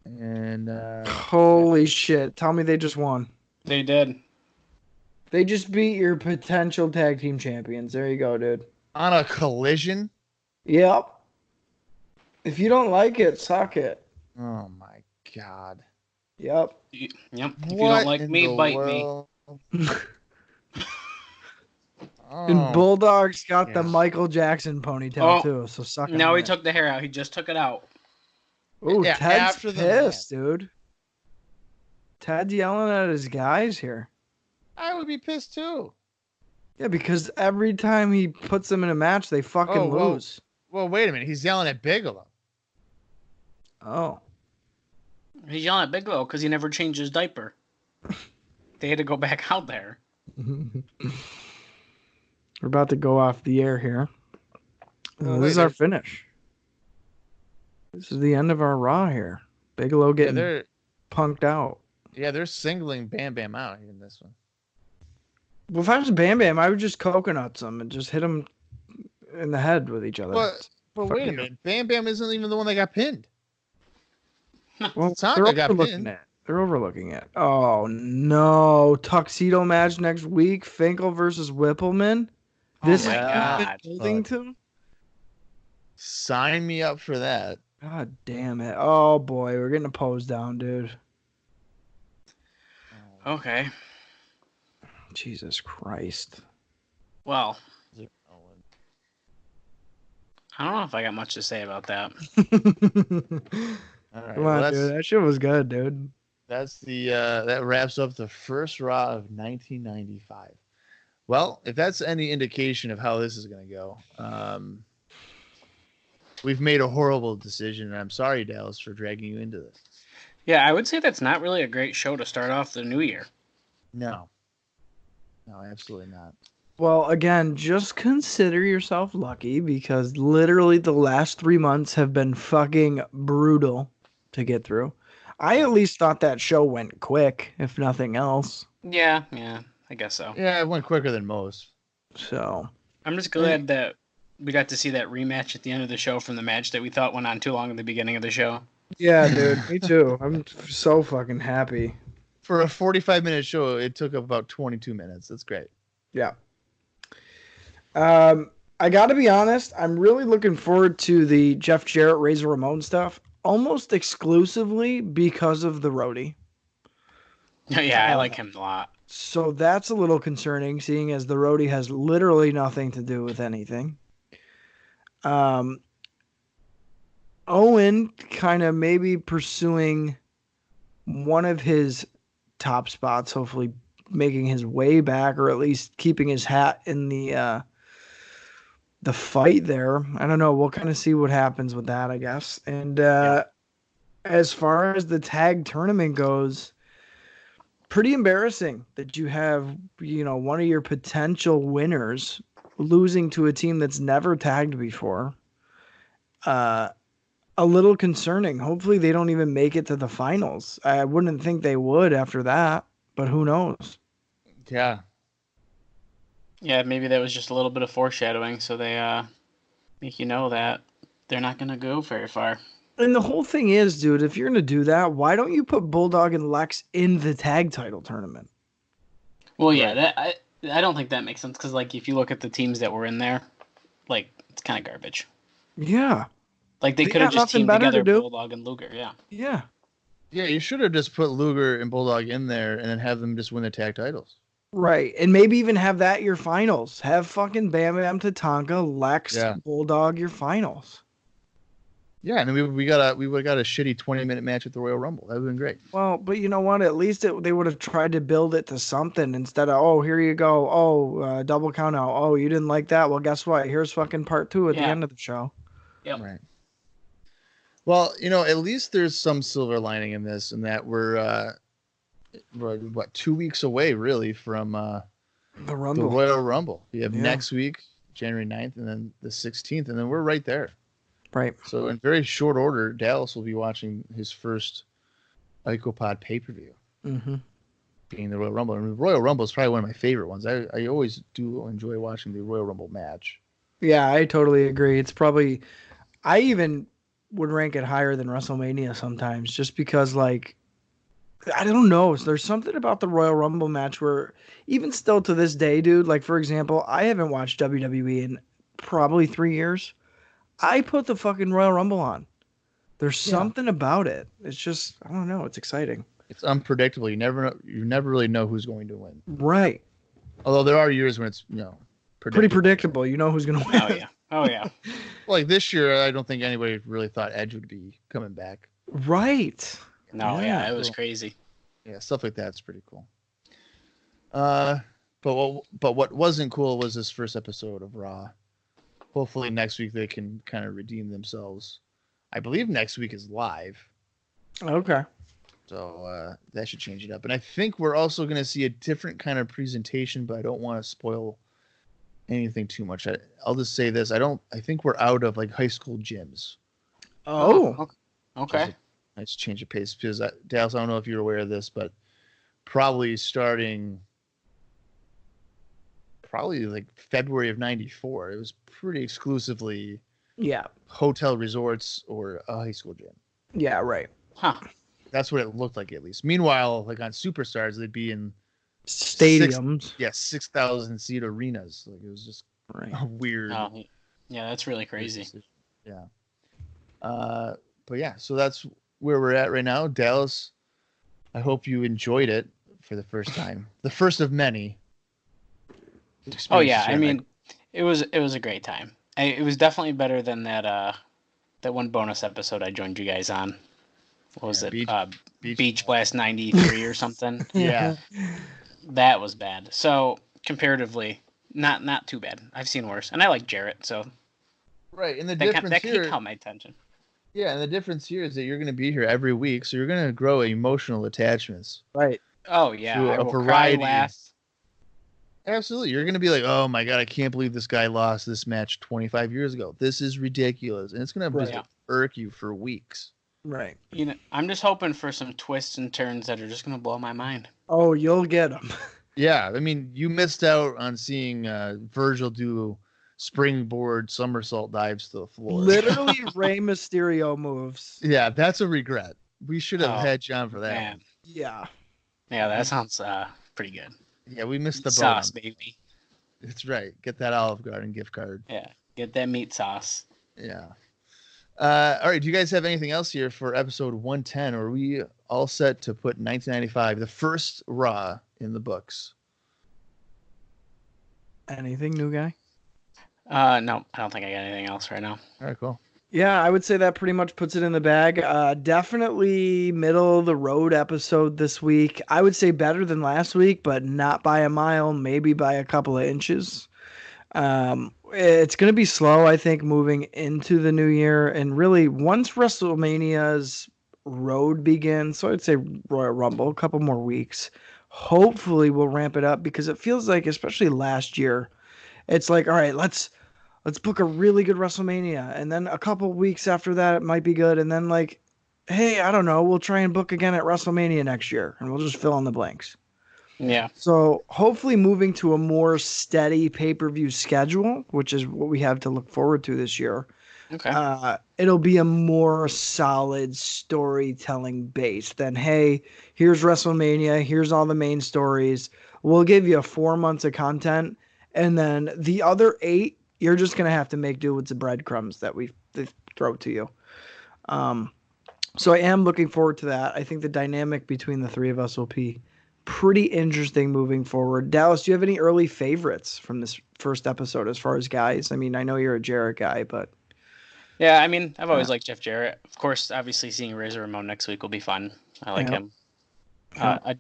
And Holy shit. Tell me they just won. They did. They just beat your potential tag team champions. There you go, dude. on a collision. Yep. If you don't like it, suck it. Oh my god. Yep. Yep. If you don't like me, bite me. And Bulldog's got the Michael Jackson ponytail too, so suck it. Now he took the hair out. He just took it out. Ooh, Yeah, Ted's after the pissed, dude. Ted's yelling at his guys here. I would be pissed too. Yeah, because every time he puts them in a match, they fucking lose. Well, wait a minute. He's yelling at Bigelow. Oh. He's yelling at Bigelow because he never changed his diaper. They had to go back out there. We're about to go off the air here. This is our finish. This is the end of our Raw here. Bigelow getting punked out. Yeah, they're singling Bam Bam out in this one. Well, if I was Bam Bam, I would just coconuts them and just hit them in the head with each other. But wait a minute. Bam Bam isn't even the one that got pinned. Well, they're overlooking it. They're overlooking it. Oh, no. Tuxedo match next week. Finkel versus Whippleman. This my God. building to? Sign me up for that. God damn it. Oh, boy. We're getting a pose down, dude. Okay. Jesus Christ. Well, I don't know if I got much to say about that. All right, Come on, dude. That shit was good, dude. That's that wraps up the first Raw of 1995. Well, if that's any indication of how this is going to go, we've made a horrible decision, and I'm sorry, Dallas, for dragging you into this. Yeah, I would say that's not really a great show to start off the new year. No, absolutely not. Well, again, just consider yourself lucky because literally the last 3 months have been fucking brutal to get through. I at least thought that show went quick, if nothing else. Yeah, I guess so. Yeah, it went quicker than most. So I'm just glad that we got to see that rematch at the end of the show from the match that we thought went on too long at the beginning of the show. Yeah, dude, me too. I'm so fucking happy. For a 45-minute show, it took up about 22 minutes. That's great. Yeah. I got to be honest, I'm really looking forward to the Jeff Jarrett, Razor Ramon stuff, almost exclusively because of the roadie. Yeah, I like him a lot. So that's a little concerning, seeing as the roadie has literally nothing to do with anything. Owen kind of maybe pursuing one of his top spots, hopefully making his way back, or at least keeping his hat in the fight there. I don't know. We'll kind of see what happens with that, I guess. And as far as the tag tournament goes, pretty embarrassing that you have, one of your potential winners losing to a team that's never tagged before. A little concerning. Hopefully they don't even make it to the finals. I wouldn't think they would after that, but who knows? Yeah. Yeah, maybe that was just a little bit of foreshadowing, so they make you know that they're not gonna go very far. And the whole thing is, dude, if you're gonna do that, why don't you put Bulldog and Lex in the tag title tournament? Well, yeah, right. I don't think that makes sense because, like, if you look at the teams that were in there, like, it's kind of garbage. Yeah. Like, they could have just teamed together Bulldog and Luger, yeah. Yeah. Yeah, you should have just put Luger and Bulldog in there and then have them just win the tag titles. Right. And maybe even have that your finals. Have fucking Bam-Bam, Tatanka, Lex, Bulldog your finals. Yeah, and then we would have got a shitty 20-minute match at the Royal Rumble. That would have been great. Well, but you know what? At least they would have tried to build it to something instead of, oh, here you go. Oh, double count out. Oh, you didn't like that? Well, guess what? Here's fucking part 2 at the end of the show. Yep. Right. Well, at least there's some silver lining in this, and that we're 2 weeks away, really, from the Rumble. The Royal Rumble. We have next week, January 9th, and then the 16th, and then we're right there. Right. So in very short order, Dallas will be watching his first ICOPOD pay-per-view, being the Royal Rumble. And the Royal Rumble is probably one of my favorite ones. I always do enjoy watching the Royal Rumble match. Yeah, I totally agree. It's probably, I even would rank it higher than WrestleMania sometimes, just because, like, I don't know. There's something about the Royal Rumble match where even still to this day, dude, like, for example, I haven't watched WWE in probably 3 years. I put the fucking Royal Rumble on. There's something about it. It's just, I don't know. It's exciting. It's unpredictable. You never really know who's going to win. Right. Although there are years when it's, pretty predictable. You know who's going to win. Oh yeah. Like this year, I don't think anybody really thought Edge would be coming back. Right. No, it was crazy. Yeah, stuff like that's pretty cool. But what wasn't cool was this first episode of Raw. Hopefully next week they can kind of redeem themselves. I believe next week is live. Okay. So that should change it up. And I think we're also going to see a different kind of presentation, but I don't want to spoil anything too much. I'll just say this. I think we're out of like high school gyms. Oh. Okay. Nice change of pace. Because Dallas, I don't know if you're aware of this, but probably starting like February of '94, it was pretty exclusively hotel resorts or a high school gym. Yeah, right. Huh. That's what it looked like, at least. Meanwhile, like on Superstars, they'd be in stadiums. 6,000 seat arenas. Like it was just weird. Oh, yeah, that's really crazy. Yeah. But yeah, so that's where we're at right now. Dallas, I hope you enjoyed it for the first time. The first of many. Oh yeah, I mean, it was a great time. It was definitely better than that one bonus episode I joined you guys on. What was it? Beach Blast 93 or something. Yeah. That was bad. So comparatively, not too bad. I've seen worse, and I like Jarrett, so right. And that caught my attention. Yeah, and the difference here is that you're going to be here every week, so you're going to grow emotional attachments. Right. Oh yeah, a variety. Absolutely. You're going to be like, oh my God, I can't believe this guy lost this match 25 years ago. This is ridiculous. And it's going to just irk you for weeks. Right. I'm just hoping for some twists and turns that are just going to blow my mind. Oh, you'll get them. Yeah. I mean, you missed out on seeing Virgil do springboard somersault dives to the floor. Literally Rey Mysterio moves. Yeah, that's a regret. We should have had John for that. Man. Yeah. Yeah, that sounds pretty good. Yeah, we missed the sauce, baby. That's right. Get that Olive Garden gift card. Yeah, get that meat sauce. Yeah. All right. Do you guys have anything else here for episode 110? Or are we all set to put 1995, the first Raw, in the books? Anything, new guy? No, I don't think I got anything else right now. All right, cool. Yeah, I would say that pretty much puts it in the bag. Definitely middle of the road episode this week. I would say better than last week, but not by a mile, maybe by a couple of inches. It's going to be slow, I think, moving into the new year. And really, once WrestleMania's road begins, so I'd say Royal Rumble, a couple more weeks, hopefully we'll ramp it up, because it feels like, especially last year, it's like, all right, let's book a really good WrestleMania. And then a couple weeks after that, it might be good. And then hey, I don't know, we'll try and book again at WrestleMania next year, and we'll just fill in the blanks. Yeah. So hopefully moving to a more steady pay-per-view schedule, which is what we have to look forward to this year. Okay. It'll be a more solid storytelling base than, hey, here's WrestleMania, here's all the main stories. We'll give you 4 months of content, and then the other 8, you're just gonna have to make do with the breadcrumbs that we throw to you. So I am looking forward to that. I think the dynamic between the three of us will be pretty interesting moving forward. Dallas, do you have any early favorites from this first episode as far as guys? I mean, I know you're a Jarrett guy, but yeah, I mean, I've always liked Jeff Jarrett. Of course, obviously seeing Razor Ramon next week will be fun. I like him. I'm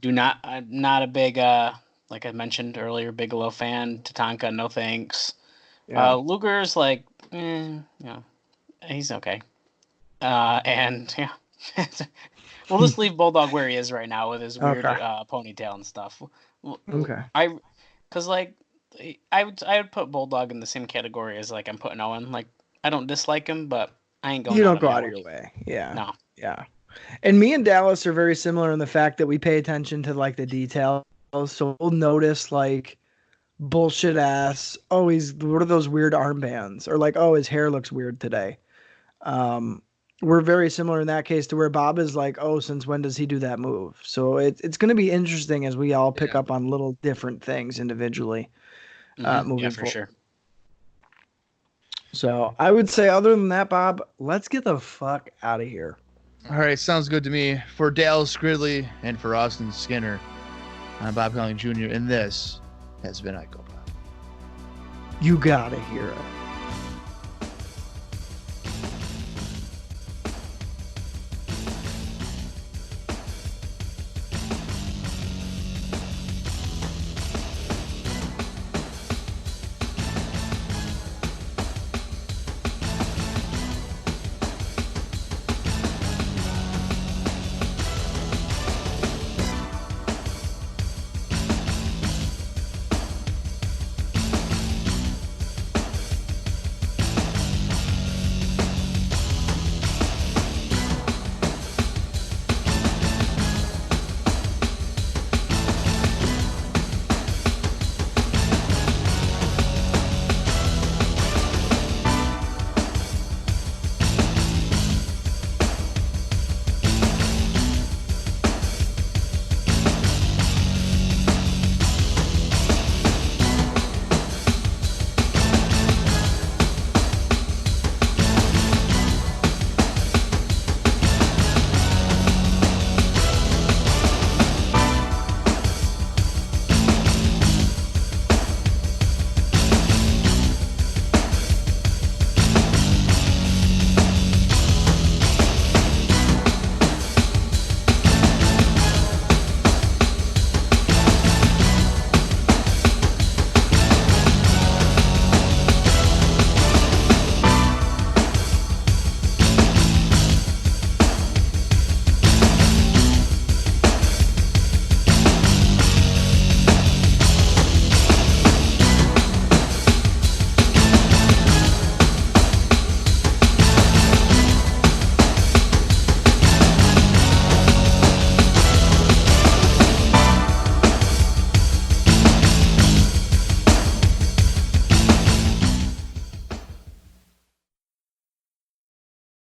not a big, like I mentioned earlier, Bigelow fan. Tatanka, no thanks. yeah. Luger's like, he's okay. And yeah, we'll just leave Bulldog where he is right now with his weird ponytail and stuff. Okay. Because like, I would put Bulldog in the same category as like I'm putting Owen. Like, I don't dislike him, but I ain't going. You don't go out of your way. Yeah. No. Yeah. And me and Dallas are very similar in the fact that we pay attention to like the details. So we'll notice like bullshit ass. Oh, what are those weird armbands? Or like, oh, his hair looks weird today. We're very similar in that case to where Bob is like, oh, since when does he do that move? So it's going to be interesting as we all pick up on little different things individually. Moving for sure. So I would say, other than that, Bob, let's get the fuck out of here. All right, sounds good to me. For Dallas Gridley and for Austin Skinner, I'm Bob Conley Jr., and this has been ICOPOD. You gotta hear it.